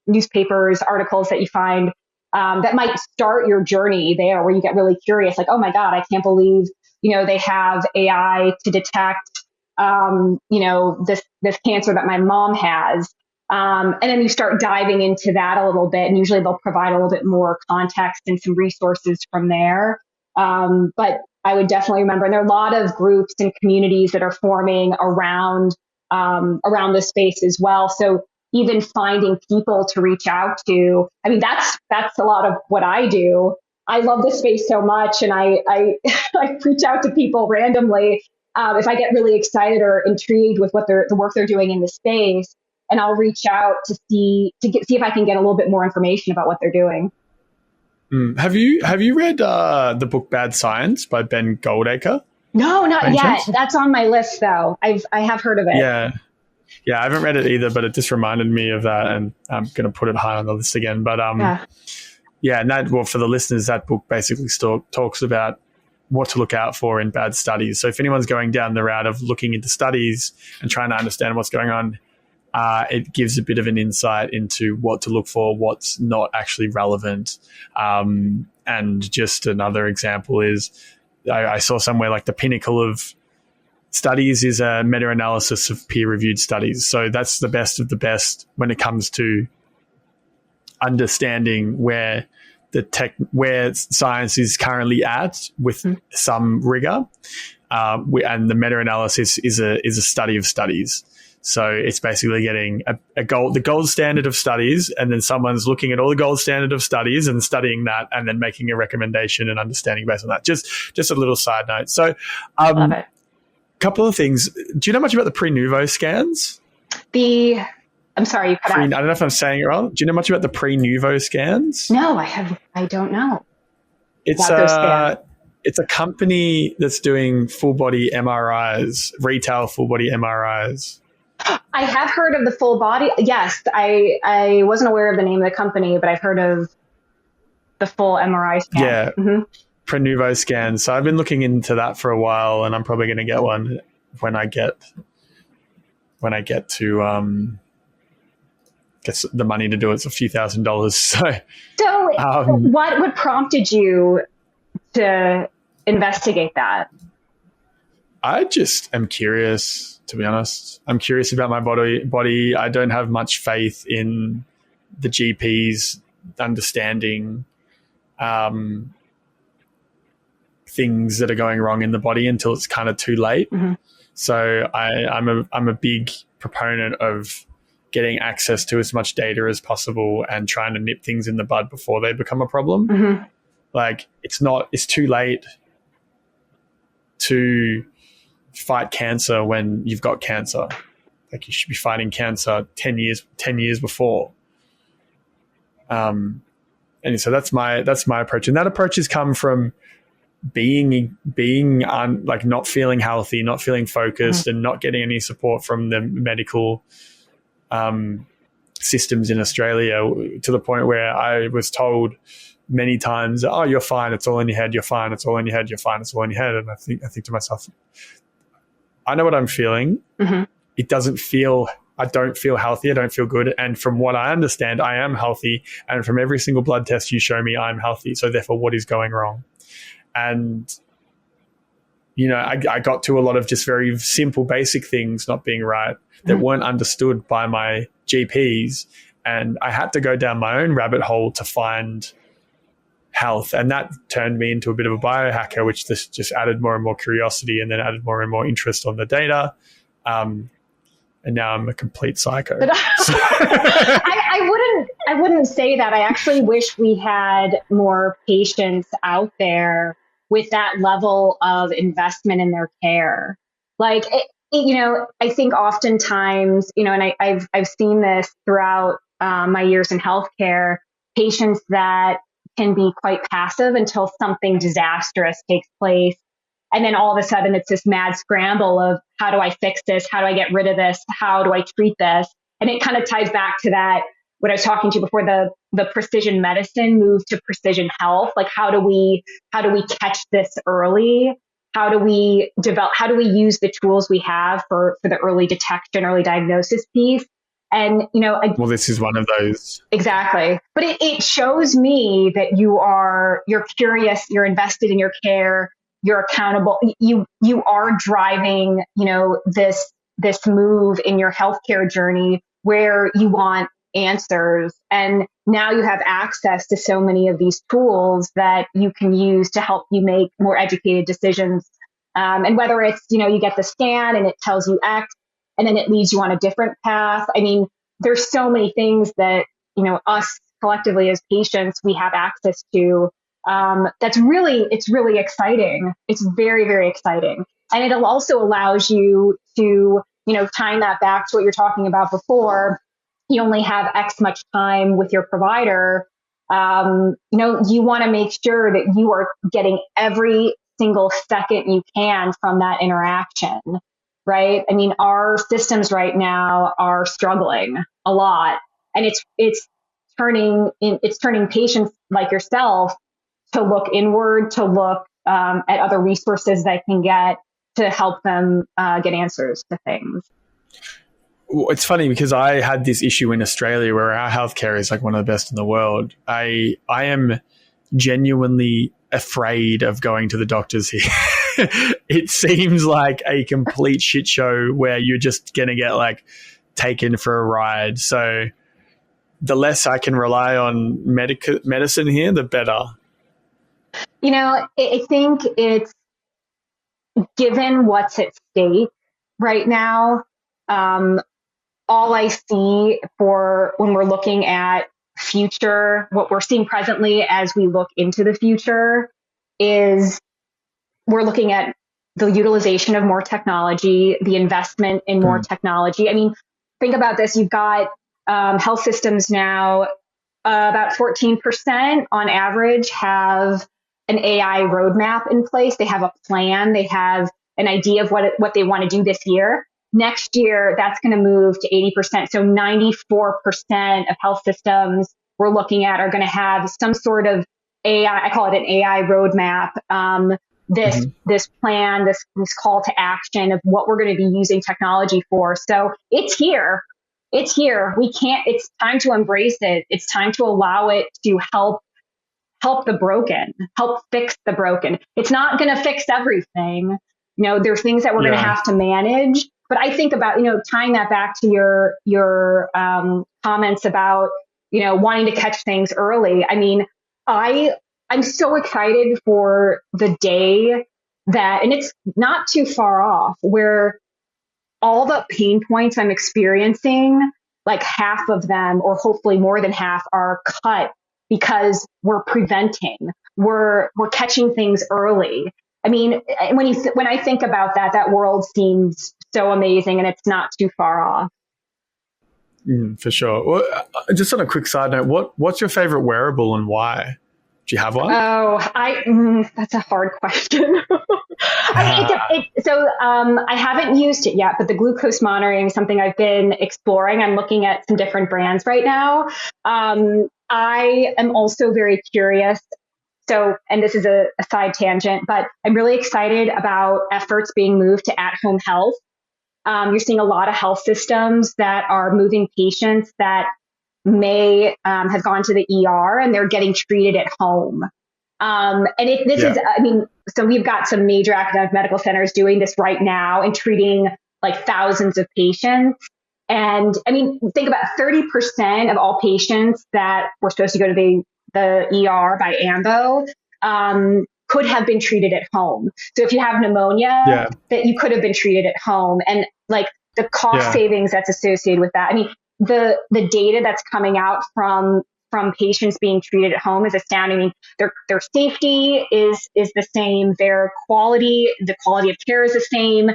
newspapers, articles that you find that might start your journey there where you get really curious, like, oh my God, I can't believe, they have AI to detect, this cancer that my mom has. And then you start diving into that a little bit, and usually they'll provide a little bit more context and some resources from there. But I would definitely remember, and there are a lot of groups and communities that are forming around this space as well. So even finding people to reach out to, that's a lot of what I do. I love this space so much, and I reach out to people randomly if I get really excited or intrigued with the work they're doing in the space, and I'll reach out to see if I can get a little bit more information about what they're doing. Have you read the book Bad Science by Ben Goldacre? No, not yet. That's on my list, though. I have heard of it. Yeah, I haven't read it either, but it just reminded me of that, and I'm going to put it high on the list again. But and for the listeners, that book basically still talks about what to look out for in bad studies. So if anyone's going down the route of looking into studies and trying to understand what's going on, it gives a bit of an insight into what to look for, what's not actually relevant. And just another example is I saw somewhere like the pinnacle of studies is a meta-analysis of peer-reviewed studies. So that's the best of the best when it comes to understanding where science is currently at with some rigor. And the meta-analysis is a study of studies. So it's basically getting the gold standard of studies, and then someone's looking at all the gold standard of studies and studying that, and then making a recommendation and understanding based on that. Just a little side note. So, love it. Couple of things. Do you know much about the pre-nouveau scans? I'm sorry, you cut out. I don't know if I'm saying it wrong. Do you know much about the pre-nouveau scans? No, I don't know. It's a company that's doing full body MRIs, retail full body MRIs. I have heard of the full body. Yes, I wasn't aware of the name of the company, but I've heard of the full MRI scan. Yeah, pre-nouveau scans. So I've been looking into that for a while, and I'm probably going to get one when I get to get the money to do it. It's a few $1,000s. So what prompted you to investigate that? I just am curious, to be honest. I'm curious about my body. I don't have much faith in the GPs understanding things that are going wrong in the body until it's kind of too late. So I'm a big proponent of getting access to as much data as possible and trying to nip things in the bud before they become a problem. Like it's too late to fight cancer when you've got cancer. Like you should be fighting cancer 10 years before. And so that's my approach. And that approach has come from being like not feeling healthy, not feeling focused, and not getting any support from the medical systems in Australia, to the point where I was told many times, "Oh, you're fine. It's all in your head. You're fine. It's all in your head. You're fine. It's all in your head." And I think to myself, I know what I'm feeling. It doesn't feel. I don't feel healthy. I don't feel good. And from what I understand, I am healthy. And from every single blood test you show me, I'm healthy. So therefore, what is going wrong? And, I got to a lot of just very simple, basic things not being right that weren't understood by my GPs. And I had to go down my own rabbit hole to find health. And that turned me into a bit of a biohacker, which just added more and more curiosity, and then added more and more interest on the data. And now I'm a complete psycho. I wouldn't say that. I actually wish we had more patients out there with that level of investment in their care. Like, I think oftentimes, and I've seen this throughout my years in healthcare, patients that can be quite passive until something disastrous takes place. And then all of a sudden it's this mad scramble of how do I fix this? How do I get rid of this? How do I treat this? And it kind of ties back to that, what I was talking to before, the precision medicine move to precision health. Like, how do we catch this early? How do we use the tools we have for the early detection, early diagnosis piece? And, well, this is one of those. Exactly. But it shows me that you're curious, you're invested in your care, you're accountable, you are driving, this move in your healthcare journey where you want answers. And now you have access to so many of these tools that you can use to help you make more educated decisions. And whether it's, you get the scan and it tells you X, and then it leads you on a different path. I mean, there's so many things that, us collectively as patients, we have access to. It's really exciting. It's very, very exciting. And it also allows you to, tying that back to what you're talking about before, you only have X much time with your provider. You want to make sure that you are getting every single second you can from that interaction. Right? I mean, our systems right now are struggling a lot, and it's turning patients like yourself to look inward, to look at other resources they can get to help them get answers to things. It's funny because I had this issue in Australia where our healthcare is like one of the best in the world. I am genuinely afraid of going to the doctors here. It seems like a complete shit show where you're just going to get like taken for a ride. So the less I can rely on medicine here, the better. I think it's, given what's at stake right now, all I see for when we're looking at future, what we're seeing presently as we look into the future is we're looking at the utilization of more technology, the investment in more technology. I mean, think about this. You've got health systems now, about 14% on average have an AI roadmap in place. They have a plan. They have an idea of what they want to do this year. Next year, that's going to move to 80%. So 94% of health systems we're looking at are going to have some sort of AI, I call it an AI roadmap, this plan, this call to action of what we're going to be using technology for. So it's here. It's here. It's time to embrace it. It's time to allow it to help the broken, help fix the broken. It's not going to fix everything. There are things that we're going to have to manage. But I think about, tying that back to your comments about, wanting to catch things early. I mean, I'm so excited for the day that, and it's not too far off, where all the pain points I'm experiencing, like half of them, or hopefully more than half, are cut because we're preventing, we're catching things early. I mean, when I think about that world seems so amazing, and it's not too far off. For sure. Well, just on a quick side note, what's your favorite wearable and why? Do you have one? Oh, that's a hard question. I haven't used it yet, but the glucose monitoring is something I've been exploring. I'm looking at some different brands right now. I am also very curious. So, and this is a side tangent, but I'm really excited about efforts being moved to at-home health. You're seeing a lot of health systems that are moving patients that may have gone to the ER and they're getting treated at home. So we've got some major academic medical centers doing this right now and treating like thousands of patients. And I mean, think about 30% of all patients that were supposed to go to the ER by AMBO could have been treated at home. So if you have pneumonia, that you could have been treated at home, and like the cost savings that's associated with that. I mean, the data that's coming out from from patients being treated at home is astounding. I mean, their safety is the same. The quality of care is the same.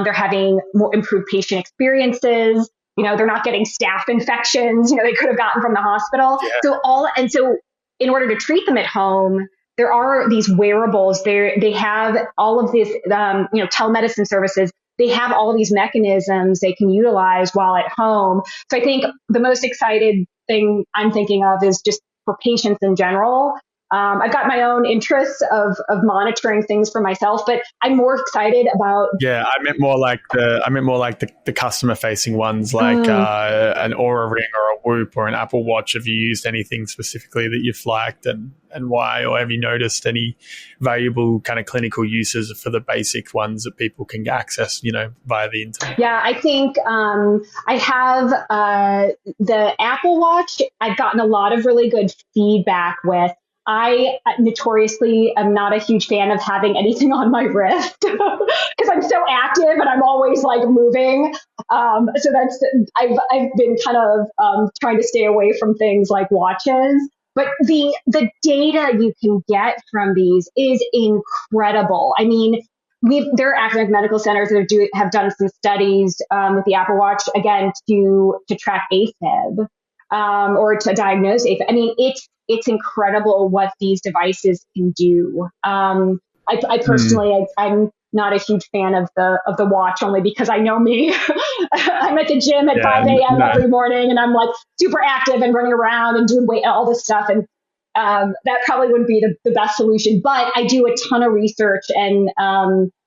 They're having more improved patient experiences. They're not getting staph infections, they could have gotten from the hospital. Yeah. So in order to treat them at home, there are these wearables. They have all of this, telemedicine services. They have all of these mechanisms they can utilize while at home. So I think the most excited thing I'm thinking of is just for patients in general. I've got my own interests of monitoring things for myself, but I'm more excited about. Yeah, I meant more like the customer facing ones, like an Aura Ring or a Whoop or an Apple Watch. Have you used anything specifically that you've liked, and why? Or have you noticed any valuable kind of clinical uses for the basic ones that people can access, via the internet? Yeah, I think I have the Apple Watch. I've gotten a lot of really good feedback with. I notoriously am not a huge fan of having anything on my wrist because I'm so active and I'm always like moving. So I've been kind of trying to stay away from things like watches. But the data you can get from these is incredible. I mean, there are academic medical centers that have done some studies with the Apple Watch again to track AFib or to diagnose AFib. I mean, it's incredible what these devices can do. I personally, I'm not a huge fan of the watch, only because I know me. I'm at the gym at 5 a.m. No. every morning, and I'm like super active and running around and doing weight, all this stuff, and that probably wouldn't be the best solution. But I do a ton of research, and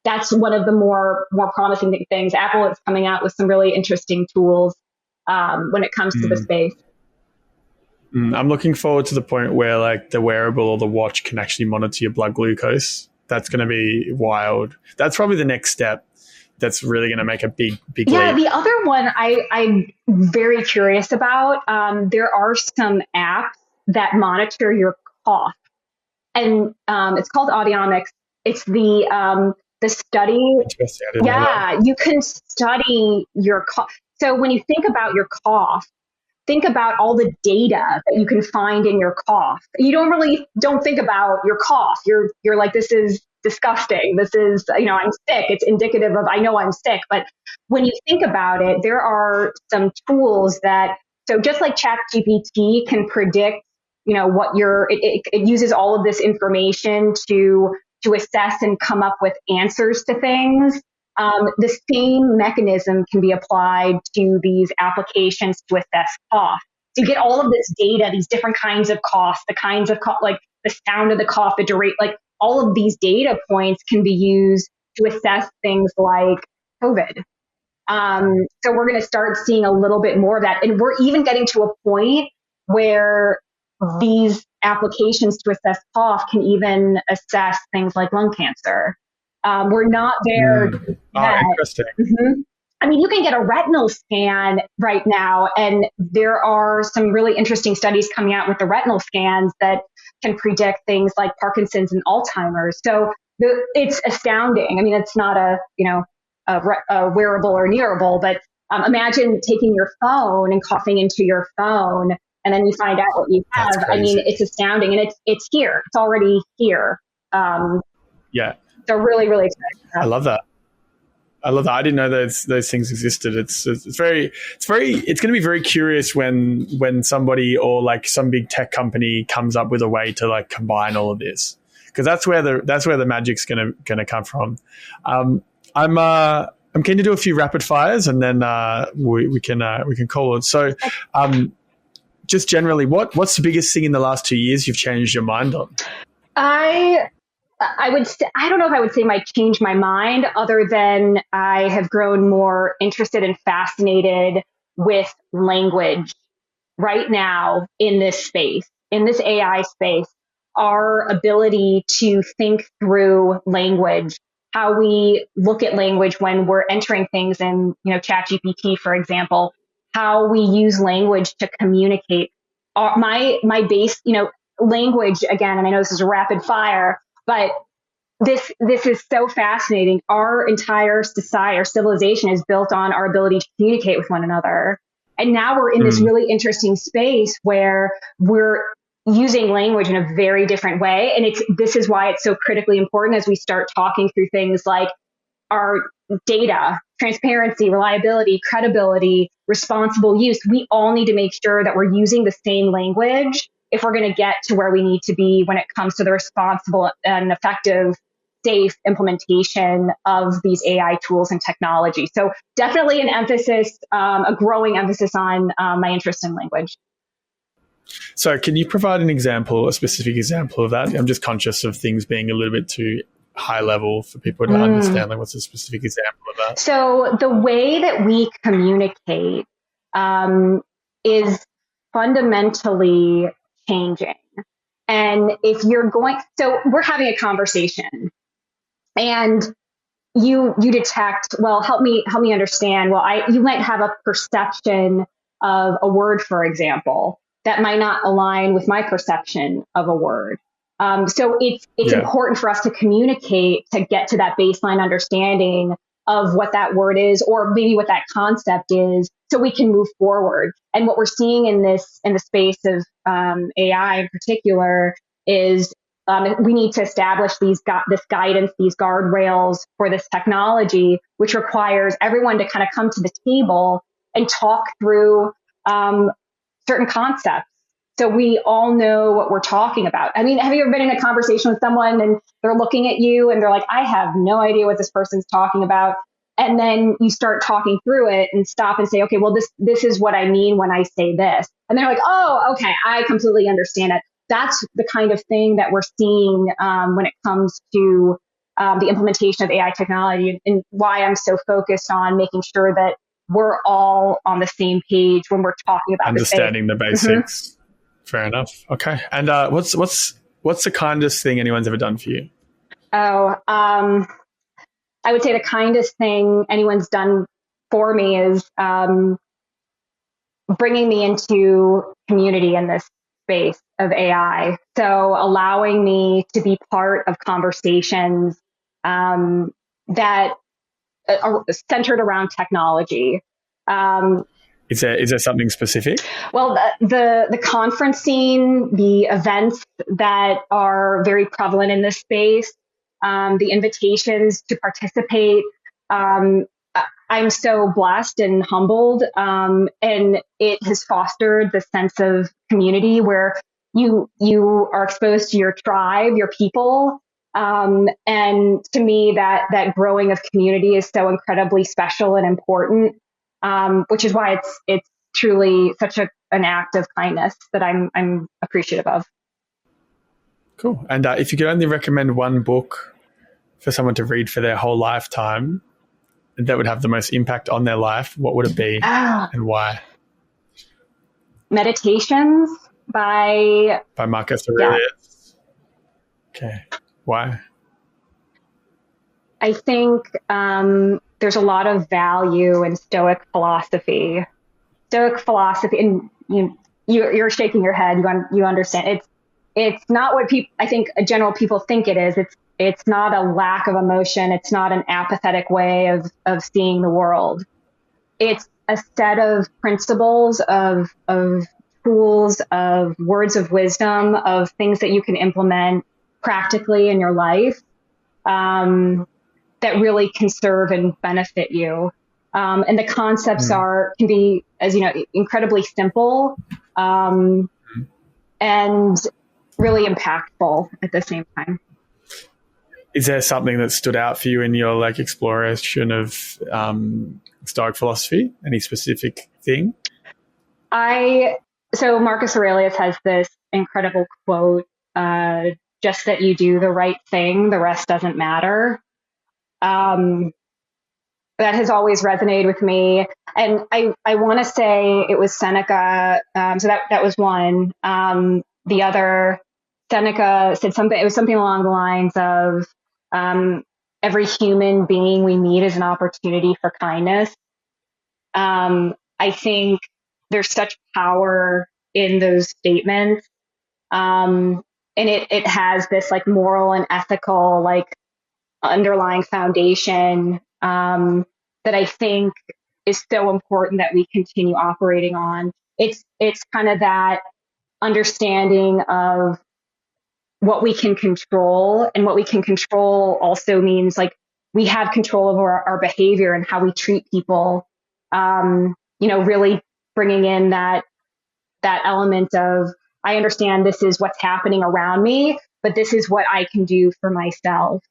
that's one of the more promising things. Apple is coming out with some really interesting tools when it comes to the space. I'm looking forward to the point where like the wearable or the watch can actually monitor your blood glucose. That's going to be wild. That's probably the next step. That's really going to make a big leap. The other one I'm very curious about. There are some apps that monitor your cough, and it's called Audiomics. It's the study. Interesting. I didn't know that. You can study your cough. So when you think about your cough, think about all the data that you can find in your cough. You don't think about your cough. You're like, this is disgusting. This is, I'm sick. It's indicative of, I know I'm sick. But when you think about it, there are some tools so just like ChatGPT can predict, what it uses all of this information to assess and come up with answers to things. The same mechanism can be applied to these applications to assess cough. So you get all of this data, these different kinds of cough, the kinds of cough, like the sound of the cough, the duration, like all of these data points can be used to assess things like COVID. So we're going to start seeing a little bit more of that. And we're even getting to a point where these applications to assess cough can even assess things like lung cancer. We're not there yet. Interesting. Mm-hmm. I mean, you can get a retinal scan right now, and there are some really interesting studies coming out with the retinal scans that can predict things like Parkinson's and Alzheimer's. So it's astounding. I mean, it's not a wearable or nearable, but imagine taking your phone and coughing into your phone, and then you find out what you have. I mean, it's astounding, and it's here. It's already here. Yeah. So really, really exciting. I love that. I didn't know those things existed. It's going to be very curious when somebody or like some big tech company comes up with a way to like combine all of this, because that's where the magic's going to come from. I'm keen to do a few rapid fires, and then we can call it. So, just generally, what's the biggest thing in the last 2 years you've changed your mind on? I would say, I don't know if I would say I changed my mind, other than I have grown more interested and fascinated with language right now in this space, in this AI space. Our ability to think through language, how we look at language when we're entering things in, ChatGPT, for example, how we use language to communicate. My base, language again, and I know this is a rapid fire, but this is so fascinating. Our entire society, our civilization is built on our ability to communicate with one another. And now we're in this really interesting space where we're using language in a very different way. And this is why it's so critically important as we start talking through things like our data, transparency, reliability, credibility, responsible use. We all need to make sure that we're using the same language if we're going to get to where we need to be when it comes to the responsible and effective, safe implementation of these AI tools and technology. So definitely an emphasis, a growing emphasis on my interest in language. So can you provide an example, a specific example of that? I'm just conscious of things being a little bit too high level for people to understand. Like, what's a specific example of that? So the way that we communicate is fundamentally changing. And if you're so we're having a conversation and you detect, well, help me understand. Well, you might have a perception of a word, for example, that might not align with my perception of a word. So it's important for us to communicate to get to that baseline understanding of what that word is, or maybe what that concept is, so we can move forward. And what we're seeing in the space of AI in particular is we need to establish this guidance, these guardrails for this technology, which requires everyone to kind of come to the table and talk through certain concepts, so we all know what we're talking about. I mean, have you ever been in a conversation with someone and they're looking at you and they're like, I have no idea what this person's talking about. And then you start talking through it and stop and say, okay, well, this is what I mean when I say this. And they're like, oh, okay, I completely understand it. That's the kind of thing that we're seeing when it comes to the implementation of AI technology, and why I'm so focused on making sure that we're all on the same page when we're talking about understanding the basics. Fair enough. Okay. And what's the kindest thing anyone's ever done for you? Oh, I would say the kindest thing anyone's done for me is bringing me into community in this space of AI. So allowing me to be part of conversations that are centered around technology. Is there something specific? Well, the conference scene, the events that are very prevalent in this space, the invitations to participate. I'm so blessed and humbled, and it has fostered the sense of community where you are exposed to your tribe, your people. And to me, that growing of community is so incredibly special and important, which is why it's truly such an act of kindness that I'm appreciative of. Cool. And if you could only recommend one book for someone to read for their whole lifetime that would have the most impact on their life, what would it be and why? Meditations by Marcus Aurelius. Yeah. Okay. Why? I think there's a lot of value in Stoic philosophy. And you're shaking your head. You understand. It's not what people, I think, general people think it is. It's not a lack of emotion. It's not an apathetic way of seeing the world. It's a set of principles, of tools, of words of wisdom, of things that you can implement practically in your life that really can serve and benefit you. And the concepts can be, as you know, incredibly simple and really impactful at the same time. Is there something that stood out for you in your exploration of Stoic philosophy? Any specific thing? So Marcus Aurelius has this incredible quote, just that you do the right thing, the rest doesn't matter. That has always resonated with me. And I want to say it was Seneca. So that was one. The other, Seneca said something, it was something along the lines of, every human being we meet is an opportunity for kindness. I think there's such power in those statements. And it has this moral and ethical underlying foundation that I think is so important that we continue operating on. It's kind of that understanding of what we can control, and what we can control also means like we have control over our behavior and how we treat people. Really bringing in that element of, I understand this is what's happening around me, but this is what I can do for myself.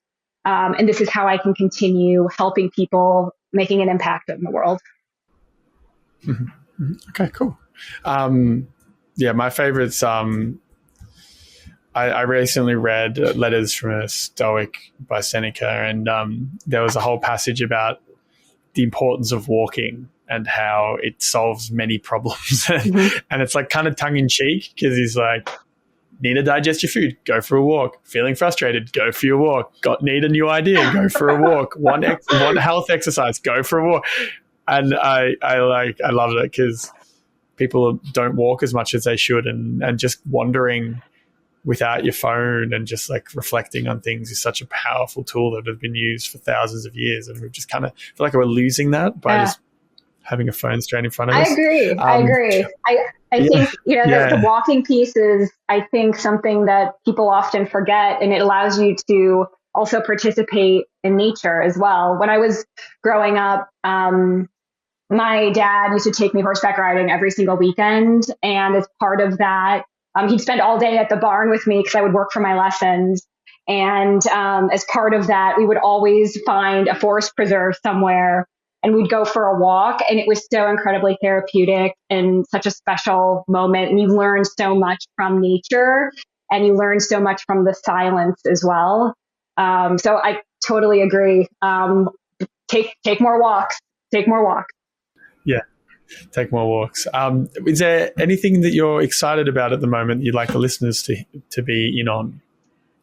And this is how I can continue helping people, making an impact in the world. Mm-hmm. Okay, cool. My favorites. I recently read Letters from a Stoic by Seneca, and there was a whole passage about the importance of walking and how it solves many problems. Mm-hmm. And it's like kind of tongue in cheek, because he's like, need to digest your food, go for a walk. Feeling frustrated, go for your walk. Need a new idea, go for a walk. One health exercise, go for a walk. And I love it, because people don't walk as much as they should, and just wandering without your phone and just like reflecting on things is such a powerful tool that has been used for thousands of years. And we've just kind of feel like we're losing that by just having a phone straight in front of us. I agree. I think, the walking piece is, I think, something that people often forget, and it allows you to also participate in nature as well. When I was growing up, my dad used to take me horseback riding every single weekend. And as part of that, he'd spend all day at the barn with me because I would work for my lessons. And as part of that, we would always find a forest preserve somewhere, and we'd go for a walk. And it was so incredibly therapeutic and such a special moment. And you learn so much from nature, and you learn so much from the silence as well. So I totally agree. Take more walks. Take more walks. Yeah. Take more walks. Is there anything that you're excited about at the moment you'd like the listeners to be in on?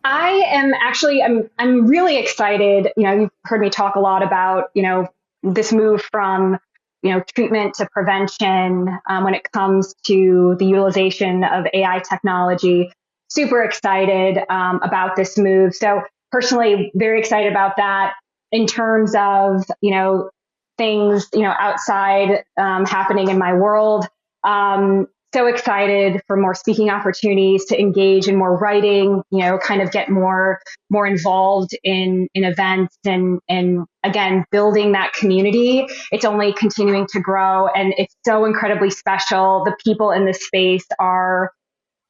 I am actually, I'm really excited. You've heard me talk a lot about, this move from, treatment to prevention when it comes to the utilization of AI technology. Super excited about this move. So personally, very excited about that in terms of, things, outside happening in my world. So excited for more speaking opportunities, to engage in more writing, kind of get more involved in events, and again, building that community. It's only continuing to grow, and it's so incredibly special. The people in this space are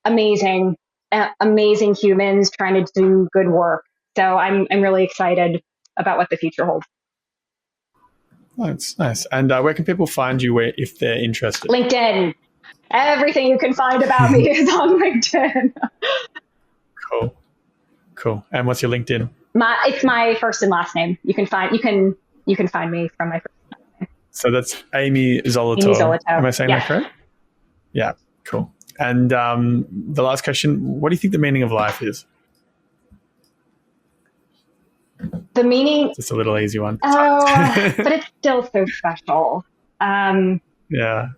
amazing humans trying to do good work. So I'm really excited about what the future holds. That's nice. And where can people find you if they're interested? LinkedIn. Everything you can find about me is on LinkedIn. Cool. And what's your LinkedIn? It's my first and last name. You can find me from my first and last name. So that's Amy Zolotow. Amy Zolotow. Am I saying that correct? Yeah. Cool. And the last question: what do you think the meaning of life is? The meaning. Just a little easy one. But it's still so special. Yeah.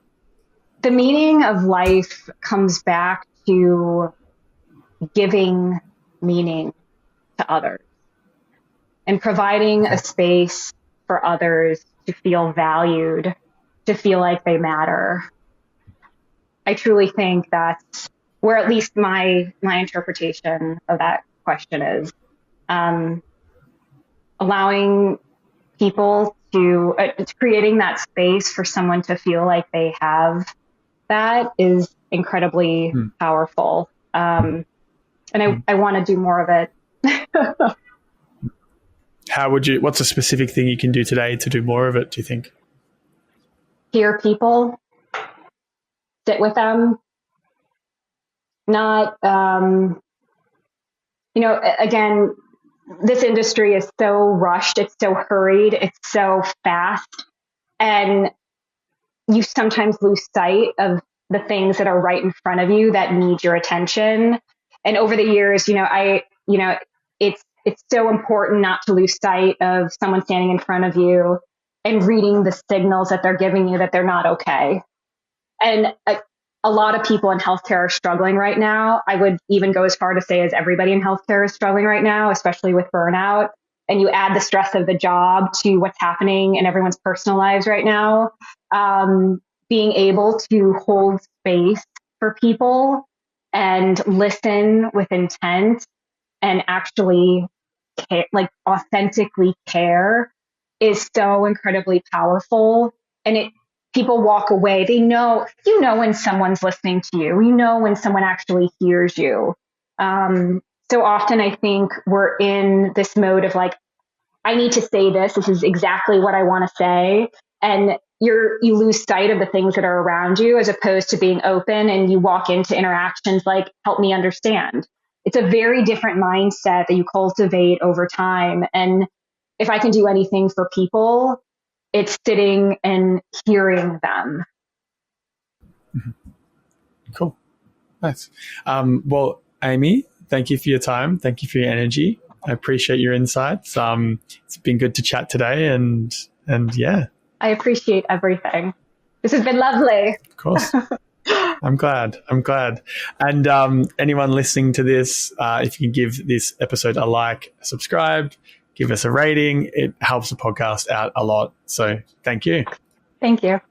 The meaning of life comes back to giving meaning to others and providing a space for others to feel valued, to feel like they matter. I truly think that's where at least my interpretation of that question is. Allowing people to creating that space for someone to feel like they have that is incredibly powerful. And I want to do more of it. What's a specific thing you can do today to do more of it, do you think? Hear people, sit with them, not, again, this industry is so rushed. It's so hurried. It's so fast. And you sometimes lose sight of the things that are right in front of you that need your attention. And over the years, it's so important not to lose sight of someone standing in front of you and reading the signals that they're giving you that they're not okay. And a lot of people in healthcare are struggling right now. I would even go as far to say as everybody in healthcare is struggling right now, especially with burnout. and you add the stress of the job to what's happening in everyone's personal lives right now, being able to hold space for people and listen with intent and actually care, like authentically care, is so incredibly powerful. And people walk away. They know, when someone's listening to you, when someone actually hears you. So often I think we're in this mode of like, I need to say this. This is exactly what I want to say. And you lose sight of the things that are around you, as opposed to being open, and you walk into interactions like, help me understand. It's a very different mindset that you cultivate over time. And if I can do anything for people, it's sitting and hearing them. Cool. Nice. Well, Amy, thank you for your time. Thank you for your energy. I appreciate your insights. It's been good to chat today, and yeah. I appreciate everything. This has been lovely. Of course. I'm glad. And anyone listening to this, if you can give this episode a like, subscribe, give us a rating, it helps the podcast out a lot. So thank you. Thank you.